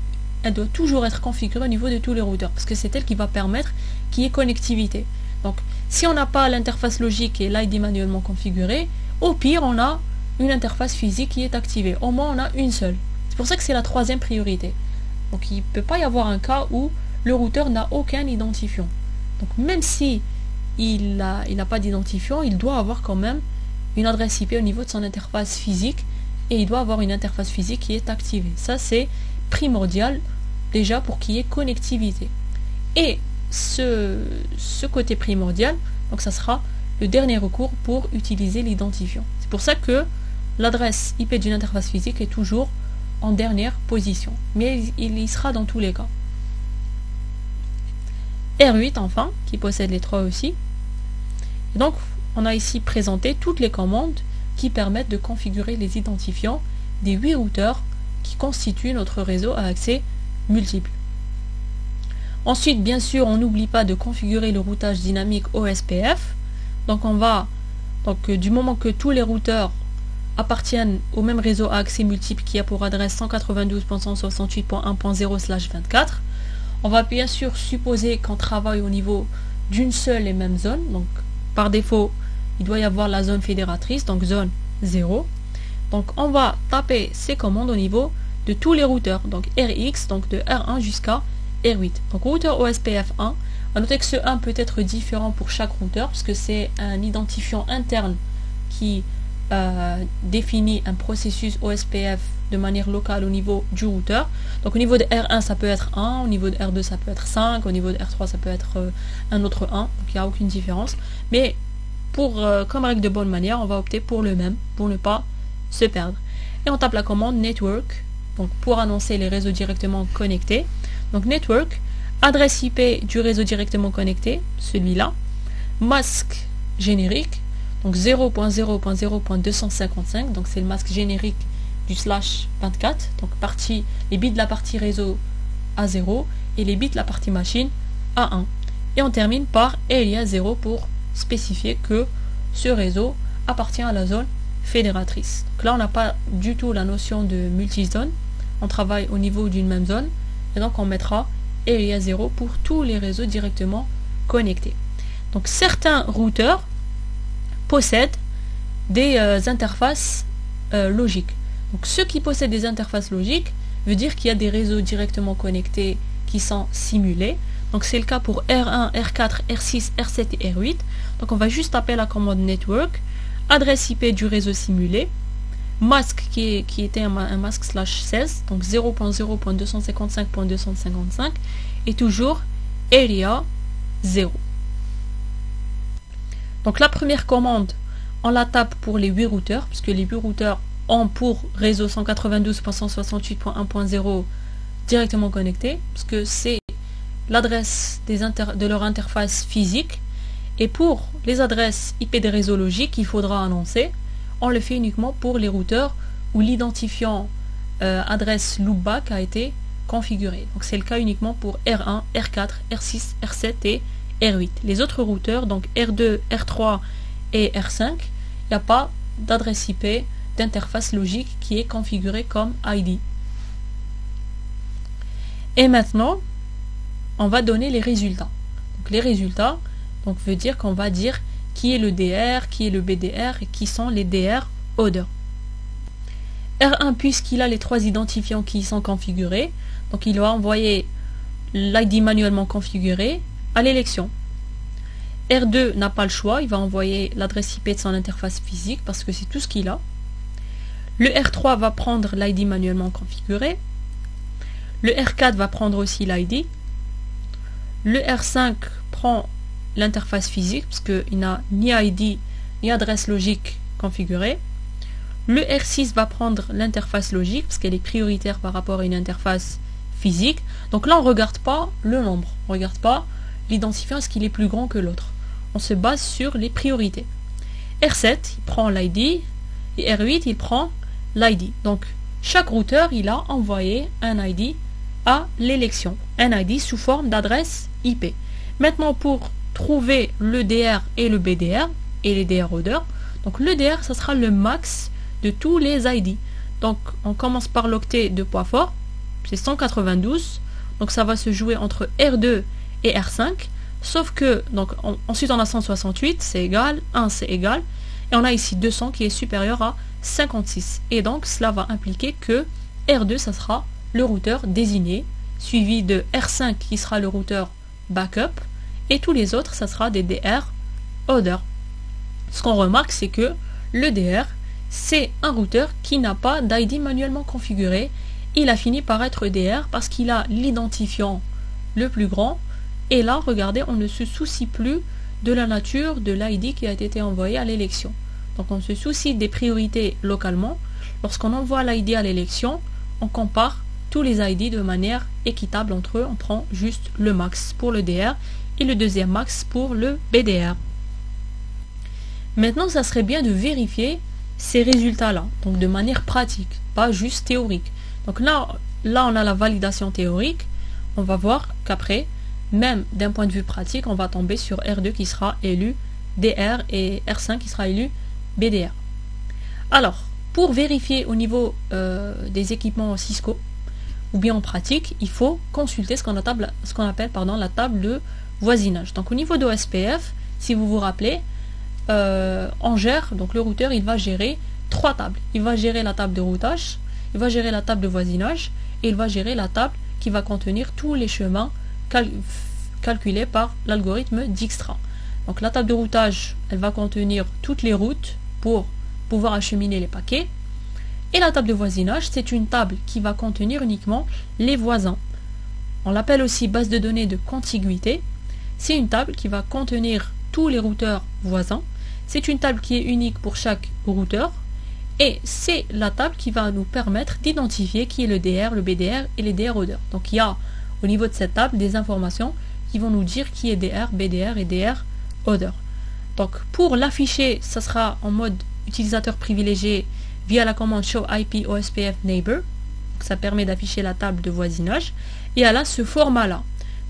toujours être configurée au niveau de tous les routeurs, parce que c'est elle qui va permettre qu'il y ait connectivité. Donc, si on n'a pas l'interface logique et l'ID manuellement configuré, au pire, on a une interface physique qui est activée. Au moins, on a une seule. C'est pour ça que c'est la 3e priorité. Donc, il ne peut pas y avoir un cas où le routeur n'a aucun identifiant. Donc, même si il n'a pas d'identifiant, il doit avoir quand même une adresse IP au niveau de son interface physique et il doit avoir une interface physique qui est activée. Ça, c'est primordial déjà pour qu'il y ait connectivité. Et ce côté primordial, donc ça sera le dernier recours pour utiliser l'identifiant. C'est pour ça que l'adresse IP d'une interface physique est toujours en dernière position, mais il y sera dans tous les cas. R8 enfin, qui possède les 3 aussi. Et donc on a ici présenté toutes les commandes qui permettent de configurer les identifiants des 8 routeurs qui constituent notre réseau à accès multiple. Ensuite, bien sûr, on n'oublie pas de configurer le routage dynamique OSPF. Donc du moment que tous les routeurs appartiennent au même réseau à accès multiple qui a pour adresse 192.168.1.0/24, On va bien sûr supposer qu'on travaille au niveau d'une seule et même zone. Donc par défaut, il doit y avoir la zone fédératrice, donc zone 0. Donc on va taper ces commandes au niveau de tous les routeurs, donc RX, donc de R1 jusqu'à R8. Donc routeur OSPF 1, à noter que ce 1 peut être différent pour chaque routeur, parce que c'est un identifiant interne qui définit un processus OSPF de manière locale au niveau du routeur. Donc au niveau de R1 ça peut être 1, au niveau de R2 ça peut être 5, au niveau de R3 ça peut être un autre 1, donc il n'y a aucune différence. Mais comme règle de bonne manière, on va opter pour le même, pour ne pas se perdre. Et on tape la commande network, donc pour annoncer les réseaux directement connectés. Donc network, adresse IP du réseau directement connecté, celui-là, masque générique, donc 0.0.0.255, donc c'est le masque générique du /24, donc les bits de la partie réseau à 0 et les bits de la partie machine à 1. Et on termine par area 0 pour spécifier que ce réseau appartient à la zone fédératrice. Donc là on n'a pas du tout la notion de multizone, on travaille au niveau d'une même zone et donc on mettra area 0 pour tous les réseaux directement connectés. Donc certains routeurs possèdent des interfaces logiques. Donc ceux qui possèdent des interfaces logiques veut dire qu'il y a des réseaux directement connectés qui sont simulés. Donc c'est le cas pour R1, R4, R6, R7 et R8. Donc on va juste taper la commande network, adresse IP du réseau simulé, masque qui était un masque /16, donc 0.0.255.255 et toujours area 0. Donc la première commande, on la tape pour les 8 routeurs, puisque les 8 routeurs ont pour réseau 192.168.1.0 directement connecté, parce que c'est l'adresse de leur interface physique. Et pour les adresses IP des réseaux logiques, il faudra annoncer, on le fait uniquement pour les routeurs où l'identifiant adresse loopback a été configuré. Donc c'est le cas uniquement pour R1, R4, R6, R7 et R8. Les autres routeurs, donc R2, R3 et R5, il n'y a pas d'adresse IP d'interface logique qui est configurée comme ID. Et maintenant, on va donner les résultats. Donc les résultats veut dire qu'on va dire qui est le DR, qui est le BDR et qui sont les DR orders. R1, puisqu'il a les 3 identifiants qui sont configurés, donc il va envoyer l'ID manuellement configuré à l'élection. R2 n'a pas le choix, il va envoyer l'adresse IP de son interface physique parce que c'est tout ce qu'il a. Le R3 va prendre l'ID manuellement configuré. Le R4 va prendre aussi l'ID. Le R5 prend l'interface physique parce qu'il n'a ni ID ni adresse logique configurée. Le R6 va prendre l'interface logique parce qu'elle est prioritaire par rapport à une interface physique. Donc là on ne regarde pas le nombre, on ne regarde pas l'identifiant, est-ce qu'il est plus grand que l'autre. On se base sur les priorités. R7 il prend l'ID et R8 il prend l'ID. Donc chaque routeur il a envoyé un ID à l'élection, un ID sous forme d'adresse IP. Maintenant pour trouver le DR et le BDR et les DR orders, donc le DR ça sera le max de tous les ID. Donc on commence par l'octet de poids fort, c'est 192, donc ça va se jouer entre R2 et R5, sauf que donc ensuite on a 168, c'est égal, 1 c'est égal, et on a ici 200 qui est supérieur à 56, et donc cela va impliquer que R2 ça sera le routeur désigné, suivi de R5 qui sera le routeur backup, et tous les autres ça sera des DR order. Ce qu'on remarque c'est que le DR c'est un routeur qui n'a pas d'ID manuellement configuré, il a fini par être DR parce qu'il a l'identifiant le plus grand, et là regardez on ne se soucie plus de la nature de l'ID qui a été envoyé à l'élection. Donc on se soucie des priorités localement. Lorsqu'on envoie l'ID à l'élection, on compare tous les ID de manière équitable entre eux, on prend juste le max pour le DR et le deuxième max pour le BDR. Maintenant ça serait bien de vérifier ces résultats là, donc de manière pratique, pas juste théorique. Donc là on a la validation théorique, on va voir qu'après, même d'un point de vue pratique, on va tomber sur R2 qui sera élu DR et R5 qui sera élu BDR. Alors, pour vérifier au niveau des équipements Cisco, ou bien en pratique, il faut consulter ce qu'on appelle la table de voisinage. Donc au niveau de OSPF, si vous vous rappelez, on gère, donc le routeur il va gérer 3 tables. Il va gérer la table de routage, il va gérer la table de voisinage et il va gérer la table qui va contenir tous les chemins calculés par l'algorithme Dijkstra. Donc la table de routage, elle va contenir toutes les routes pour pouvoir acheminer les paquets. Et la table de voisinage, c'est une table qui va contenir uniquement les voisins. On l'appelle aussi base de données de contiguïté. C'est une table qui va contenir tous les routeurs voisins. C'est une table qui est unique pour chaque routeur. Et c'est la table qui va nous permettre d'identifier qui est le DR, le BDR et les DR odeurs. Donc il y a au niveau de cette table des informations qui vont nous dire qui est DR, BDR et DR odeur. Donc pour l'afficher, ça sera en mode utilisateur privilégié via la commande show IP OSPF neighbor. Donc ça permet d'afficher la table de voisinage. Et elle a ce format-là.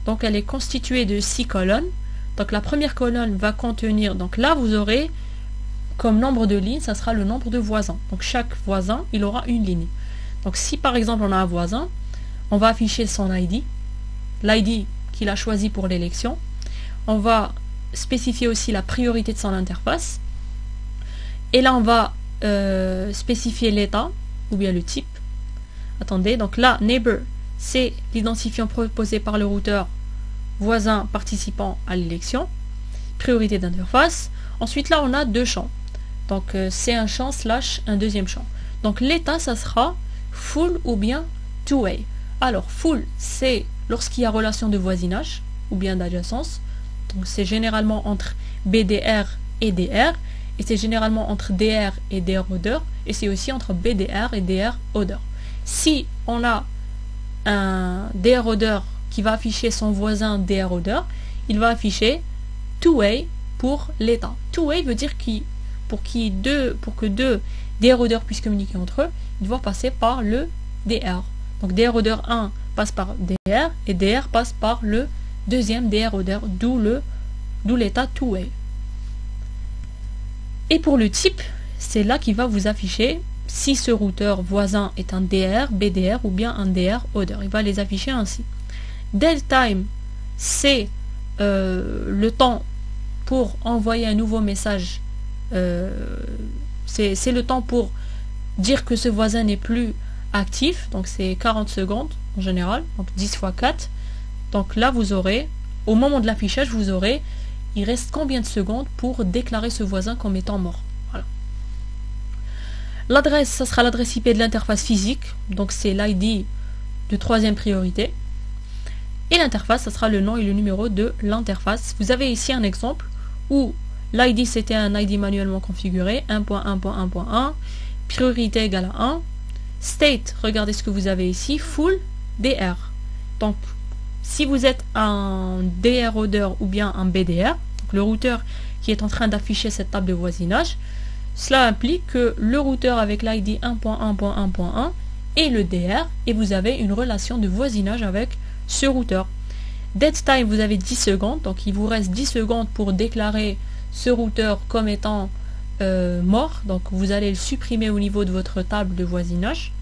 Donc elle est constituée de 6 colonnes. Donc la première colonne va contenir, donc là vous aurez comme nombre de lignes, ça sera le nombre de voisins. Donc chaque voisin, il aura une ligne. Donc si par exemple on a un voisin, on va afficher son ID, l'ID qu'il a choisi pour l'élection. On va spécifier aussi la priorité de son interface. Et là on va spécifier l'état ou bien le type. Attendez, donc là neighbor, c'est l'identifiant proposé par le routeur voisin participant à l'élection, priorité d'interface. Ensuite là on a 2 champs, donc c'est un champ slash un deuxième champ. Donc l'état ça sera full ou bien two-way. Alors full c'est lorsqu'il y a relation de voisinage ou bien d'adjacence, donc c'est généralement entre BDR et DR, et c'est généralement entre DR et DR odeur, et c'est aussi entre BDR et DR odeur. Si on a un DR odeur qui va afficher son voisin DR odeur, il va afficher two-way pour l'état. Two-way veut dire pour que deux DR odeur puissent communiquer entre eux, ils doivent passer par le DR. Donc DR odeur 1 passe par DR et DR passe par le deuxième DR odeur, d'où l'état two-way. Et pour le type, c'est là qu'il va vous afficher si ce routeur voisin est un DR, BDR ou bien un DR odeur. Il va les afficher ainsi. Dead time, c'est le temps pour envoyer un nouveau message. C'est le temps pour dire que ce voisin n'est plus actif. Donc c'est 40 secondes en général. Donc 10 fois 4. Donc là vous aurez, au moment de l'affichage, vous aurez, il reste combien de secondes pour déclarer ce voisin comme étant mort. Voilà. L'adresse, ça sera l'adresse IP de l'interface physique. Donc c'est l'ID de 3e priorité. Et l'interface, ça sera le nom et le numéro de l'interface. Vous avez ici un exemple où l'ID c'était un ID manuellement configuré, 1.1.1.1, priorité égale à 1, state, regardez ce que vous avez ici, full DR. Donc, si vous êtes un DR odeur ou bien un BDR, donc le routeur qui est en train d'afficher cette table de voisinage, cela implique que le routeur avec l'ID 1.1.1.1 est le DR et vous avez une relation de voisinage avec ce routeur. Dead time, vous avez 10 secondes, donc il vous reste 10 secondes pour déclarer ce routeur comme étant mort, donc vous allez le supprimer au niveau de votre table de voisinage.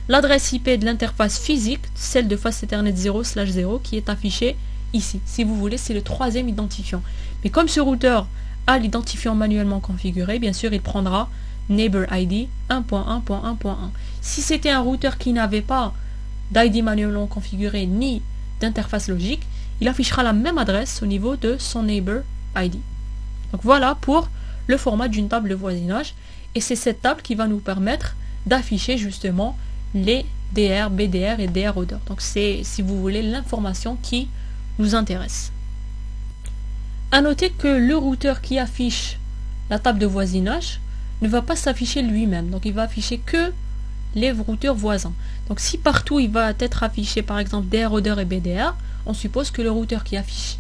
L'adresse IP de l'interface physique, celle de face Ethernet 0/0 qui est affichée ici. Si vous voulez, c'est le 3e identifiant. Mais comme ce routeur a l'identifiant manuellement configuré, bien sûr, il prendra neighbor ID 1.1.1.1. Si c'était un routeur qui n'avait pas d'ID manuellement configuré ni d'interface logique, il affichera la même adresse au niveau de son neighbor ID. Donc voilà pour le format d'une table de voisinage, et c'est cette table qui va nous permettre d'afficher justement les DR, BDR et DR odeur. Donc c'est, si vous voulez, l'information qui nous intéresse. À noter que le routeur qui affiche la table de voisinage ne va pas s'afficher lui-même, donc il va afficher que les routeurs voisins. Donc si partout il va être affiché par exemple DR odeur et BDR, on suppose que le routeur qui affiche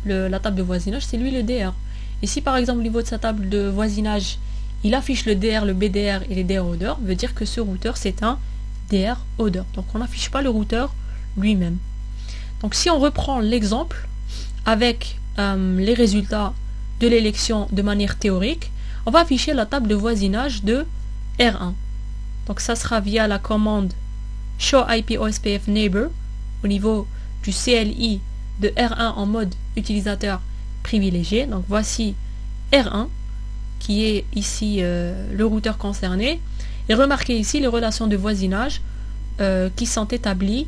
la table de voisinage, c'est lui le DR. Et si par exemple au niveau de sa table de voisinage il affiche le DR, le BDR et les DR odeur, veut dire que ce routeur c'est un DR odeur. Donc on n'affiche pas le routeur lui-même. Donc si on reprend l'exemple avec les résultats de l'élection de manière théorique, on va afficher la table de voisinage de R1. Donc ça sera via la commande Show IP OSPF Neighbor au niveau du CLI de R1 en mode utilisateur privilégié. Donc voici R1 qui est ici le routeur concerné. Et remarquez ici les relations de voisinage qui sont établies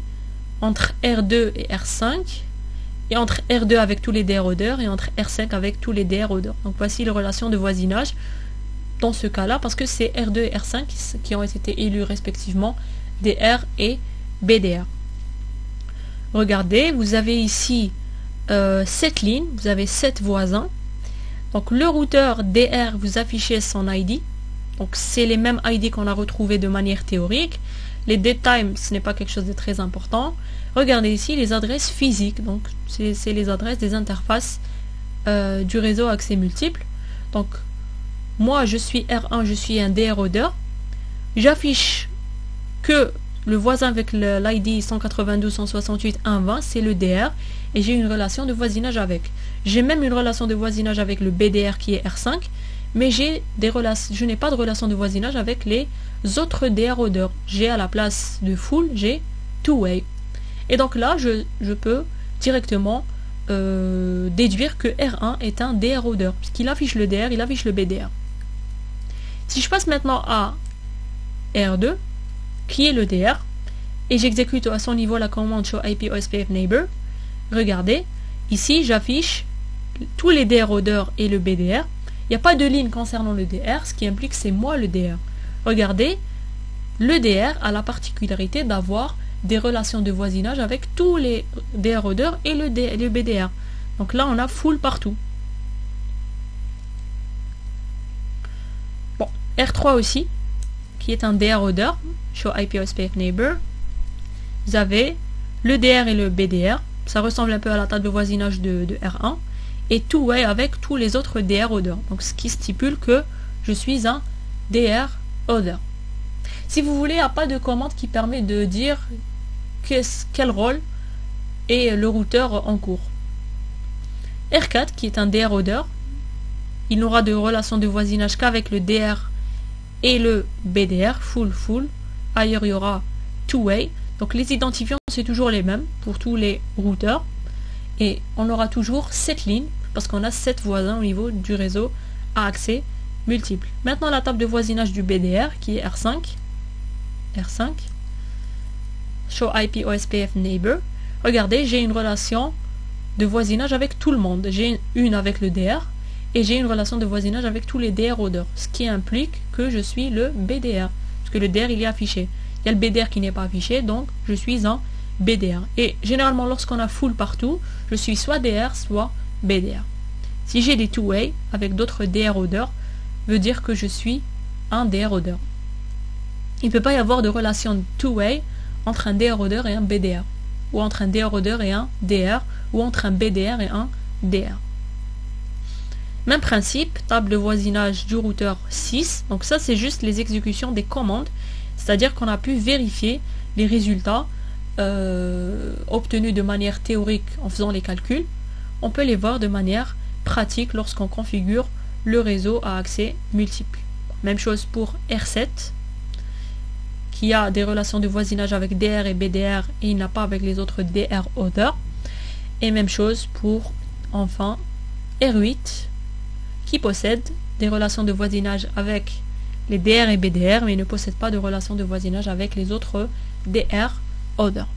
entre R2 et R5, et entre R2 avec tous les DR-odeurs et entre R5 avec tous les DR-odeurs. Donc voici les relations de voisinage dans ce cas-là, parce que c'est R2 et R5 qui ont été élus respectivement DR et BDR. Regardez, vous avez ici 7 lignes, vous avez 7 voisins. Donc le routeur DR, vous affichez son ID. Donc c'est les mêmes ID qu'on a retrouvés de manière théorique. Les datetime, ce n'est pas quelque chose de très important. Regardez ici les adresses physiques. Donc c'est les adresses des interfaces du réseau accès multiple. Donc moi je suis R1, je suis un DR-odeur. J'affiche que le voisin avec l'ID 192.168.1.20, c'est le DR, et j'ai une relation de voisinage avec. J'ai même une relation de voisinage avec le BDR qui est R5, mais je n'ai pas de relation de voisinage avec les autres DR-odeurs. J'ai à la place de full, j'ai two-way. Et donc là, je peux directement déduire que R1 est un DR-odeur, puisqu'il affiche le DR, il affiche le BDR. Si je passe maintenant à R2, qui est le DR, et j'exécute à son niveau la commande show IP OSPF neighbor, regardez, ici j'affiche tous les DR-odeurs et le BDR. Il n'y a pas de ligne concernant le DR, ce qui implique que c'est moi le DR. Regardez, le DR a la particularité d'avoir des relations de voisinage avec tous les DR-odeurs et le BDR. Donc là, on a full partout. Bon, R3 aussi, qui est un DR-odeur, show IP OSPF neighbor. Vous avez le DR et le BDR. Ça ressemble un peu à la table de voisinage de R1. Et two-way avec tous les autres DR-odeurs. Donc ce qui stipule que je suis un DR-odeur. Si vous voulez, il n'y a pas de commande qui permet de dire quel rôle est le routeur en cours. R4 qui est un DR-odeur, il n'aura de relation de voisinage qu'avec le DR et le BDR, full. Ailleurs il y aura two-way. Donc les identifiants c'est toujours les mêmes pour tous les routeurs. Et on aura toujours 7 lignes parce qu'on a 7 voisins au niveau du réseau à accès multiple. Maintenant la table de voisinage du BDR qui est R5. Show IP OSPF neighbor. Regardez, j'ai une relation de voisinage avec tout le monde. J'ai une avec le DR et j'ai une relation de voisinage avec tous les DR-odeurs. Ce qui implique que je suis le BDR. Parce que le DR il est affiché. Il y a le BDR qui n'est pas affiché, donc je suis un BDR. Et généralement lorsqu'on a full partout, je suis soit DR, soit BDR. Si j'ai des two-way avec d'autres DR-odeurs, veut dire que je suis un DR-odeur. Il ne peut pas y avoir de relation two-way entre un DR-odeur et un BDR. Ou entre un DR-odeur et un DR. Ou entre un BDR et un DR. Même principe, table de voisinage du routeur 6. Donc ça c'est juste les exécutions des commandes. C'est-à-dire qu'on a pu vérifier les résultats obtenus de manière théorique en faisant les calculs. On peut les voir de manière pratique lorsqu'on configure le réseau à accès multiple. Même chose pour R7 qui a des relations de voisinage avec DR et BDR et il n'a pas avec les autres DR-odeurs. Et même chose pour enfin R8 qui possède des relations de voisinage avec les DR et BDR mais il ne possède pas de relation de voisinage avec les autres DR-odeurs.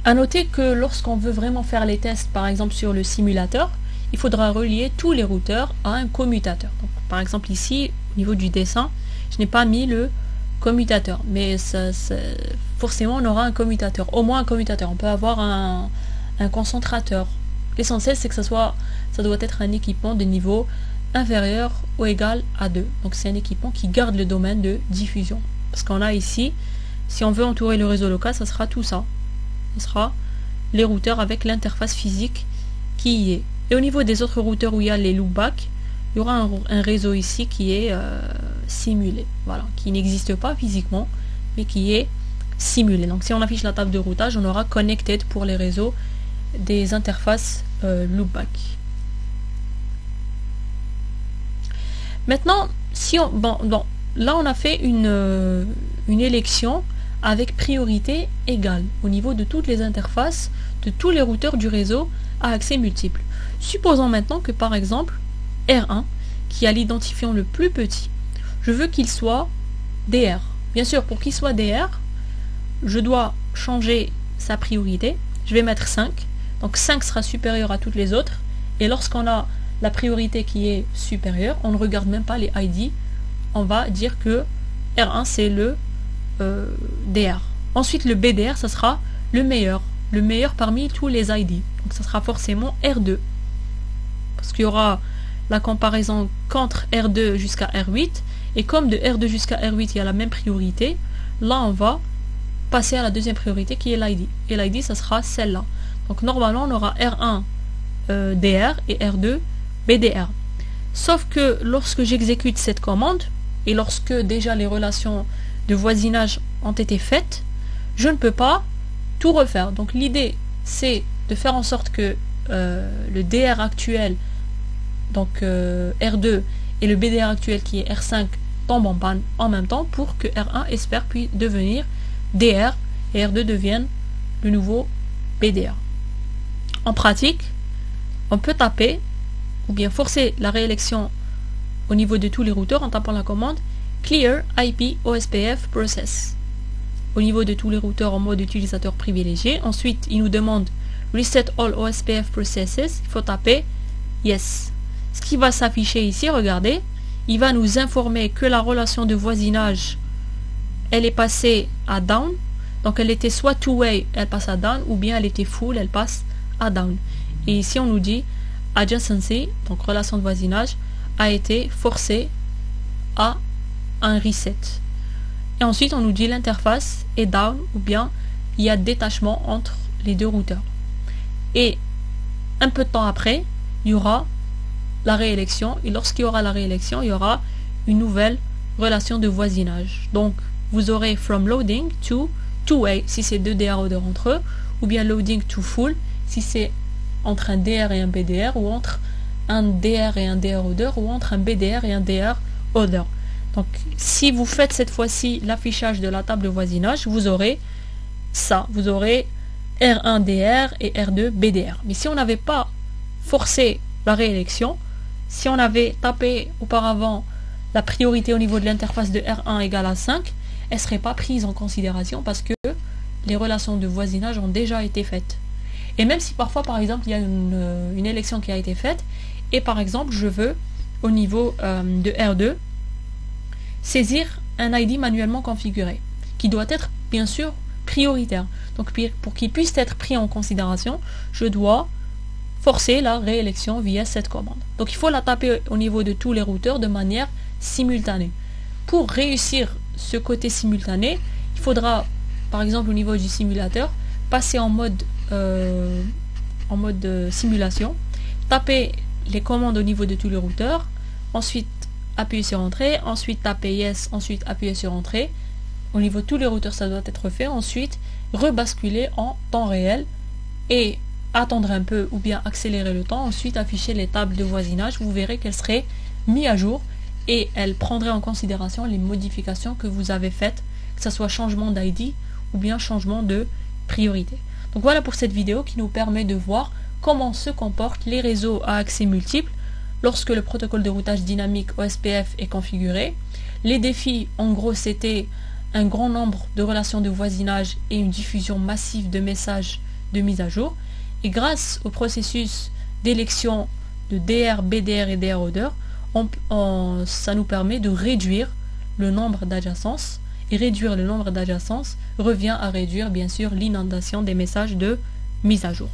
A noter que lorsqu'on veut vraiment faire les tests par exemple sur le simulateur, il faudra relier tous les routeurs à un commutateur. Donc, par exemple ici, au niveau du dessin, je n'ai pas mis le commutateur, mais forcément on aura un commutateur, au moins un commutateur. On peut avoir un concentrateur. L'essentiel c'est que ça doit être un équipement de niveau inférieur ou égal à 2. Donc c'est un équipement qui garde le domaine de diffusion. Parce qu'on a ici, si on veut entourer le réseau local, ça sera tout ça. Ce sera les routeurs avec l'interface physique qui y est. Et au niveau des autres routeurs où il y a les loopbacks, il y aura un réseau ici qui est simulé. Voilà, qui n'existe pas physiquement, mais qui est simulé. Donc si on affiche la table de routage, on aura connected pour les réseaux des interfaces loopback. Maintenant, si on, là on a fait une élection avec priorité égale au niveau de toutes les interfaces de tous les routeurs du réseau à accès multiple. Supposons maintenant que par exemple R1, qui a l'identifiant le plus petit, je veux qu'il soit DR. Bien sûr, pour qu'il soit DR, je dois changer sa priorité. Je vais mettre 5. Donc 5 sera supérieur à toutes les autres. Et lorsqu'on a la priorité qui est supérieure, on ne regarde même pas les ID. On va dire que R1 c'est le DR. Ensuite le BDR, ça sera le meilleur parmi tous les ID. Donc ça sera forcément R2. Parce qu'il y aura la comparaison qu'entre R2 jusqu'à R8. Et comme de R2 jusqu'à R8 il y a la même priorité, là on va passer à la deuxième priorité qui est l'ID. Et l'ID ça sera celle-là. Donc normalement on aura R1 DR et R2 BDR. Sauf que lorsque j'exécute cette commande, et lorsque déjà les relations de voisinage ont été faites, je ne peux pas tout refaire. Donc l'idée c'est de faire en sorte que le DR actuel, donc R2, et le BDR actuel qui est R5 tombent en panne en même temps pour que R1 espère puis devenir DR et R2 devienne le nouveau BDR. En pratique, on peut taper ou bien forcer la réélection au niveau de tous les routeurs en tapant la commande Clear IP OSPF Process au niveau de tous les routeurs en mode utilisateur privilégié. Ensuite, il nous demande Reset All OSPF Processes. Il faut taper Yes. Ce qui va s'afficher ici, regardez, il va nous informer que la relation de voisinage, elle est passée à down. Donc elle était soit two-way, elle passe à down, ou bien elle était full, elle passe à down. Et ici on nous dit adjacency, donc relation de voisinage, a été forcée à un reset. Et ensuite on nous dit l'interface est down, ou bien il y a détachement entre les deux routeurs. Et un peu de temps après, il y aura la réélection, et lorsqu'il y aura la réélection, il y aura une nouvelle relation de voisinage. Donc vous aurez from loading to two-way si c'est deux DR odeurs entre eux, ou bien loading to full si c'est entre un DR et un BDR, ou entre un DR et un DR odeur, ou entre un BDR et un DR odeur. Donc si vous faites cette fois-ci l'affichage de la table de voisinage, vous aurez ça, vous aurez R1 DR et R2 BDR. Mais si on n'avait pas forcé la réélection, si on avait tapé auparavant la priorité au niveau de l'interface de R1 égale à 5, elle ne serait pas prise en considération parce que les relations de voisinage ont déjà été faites. Et même si parfois, par exemple, il y a une élection qui a été faite, et par exemple, je veux, au niveau de R2, saisir un ID manuellement configuré, qui doit être, bien sûr, prioritaire. Donc, pour qu'il puisse être pris en considération, je dois forcer la réélection via cette commande. Donc il faut la taper au niveau de tous les routeurs de manière simultanée. Pour réussir ce côté simultané, il faudra, par exemple au niveau du simulateur, passer en mode simulation, taper les commandes au niveau de tous les routeurs, ensuite appuyer sur entrée, ensuite taper yes, ensuite appuyer sur entrée. Au niveau de tous les routeurs, ça doit être fait. Ensuite, rebasculer en temps réel et attendre un peu ou bien accélérer le temps, ensuite afficher les tables de voisinage, vous verrez qu'elles seraient mises à jour et elles prendraient en considération les modifications que vous avez faites, que ce soit changement d'ID ou bien changement de priorité. Donc voilà pour cette vidéo qui nous permet de voir comment se comportent les réseaux à accès multiple lorsque le protocole de routage dynamique OSPF est configuré. Les défis, en gros, c'était un grand nombre de relations de voisinage et une diffusion massive de messages de mise à jour. Et grâce au processus d'élection de DR, BDR et DR odeur, ça nous permet de réduire le nombre d'adjacences. Et réduire le nombre d'adjacences revient à réduire bien sûr l'inondation des messages de mise à jour.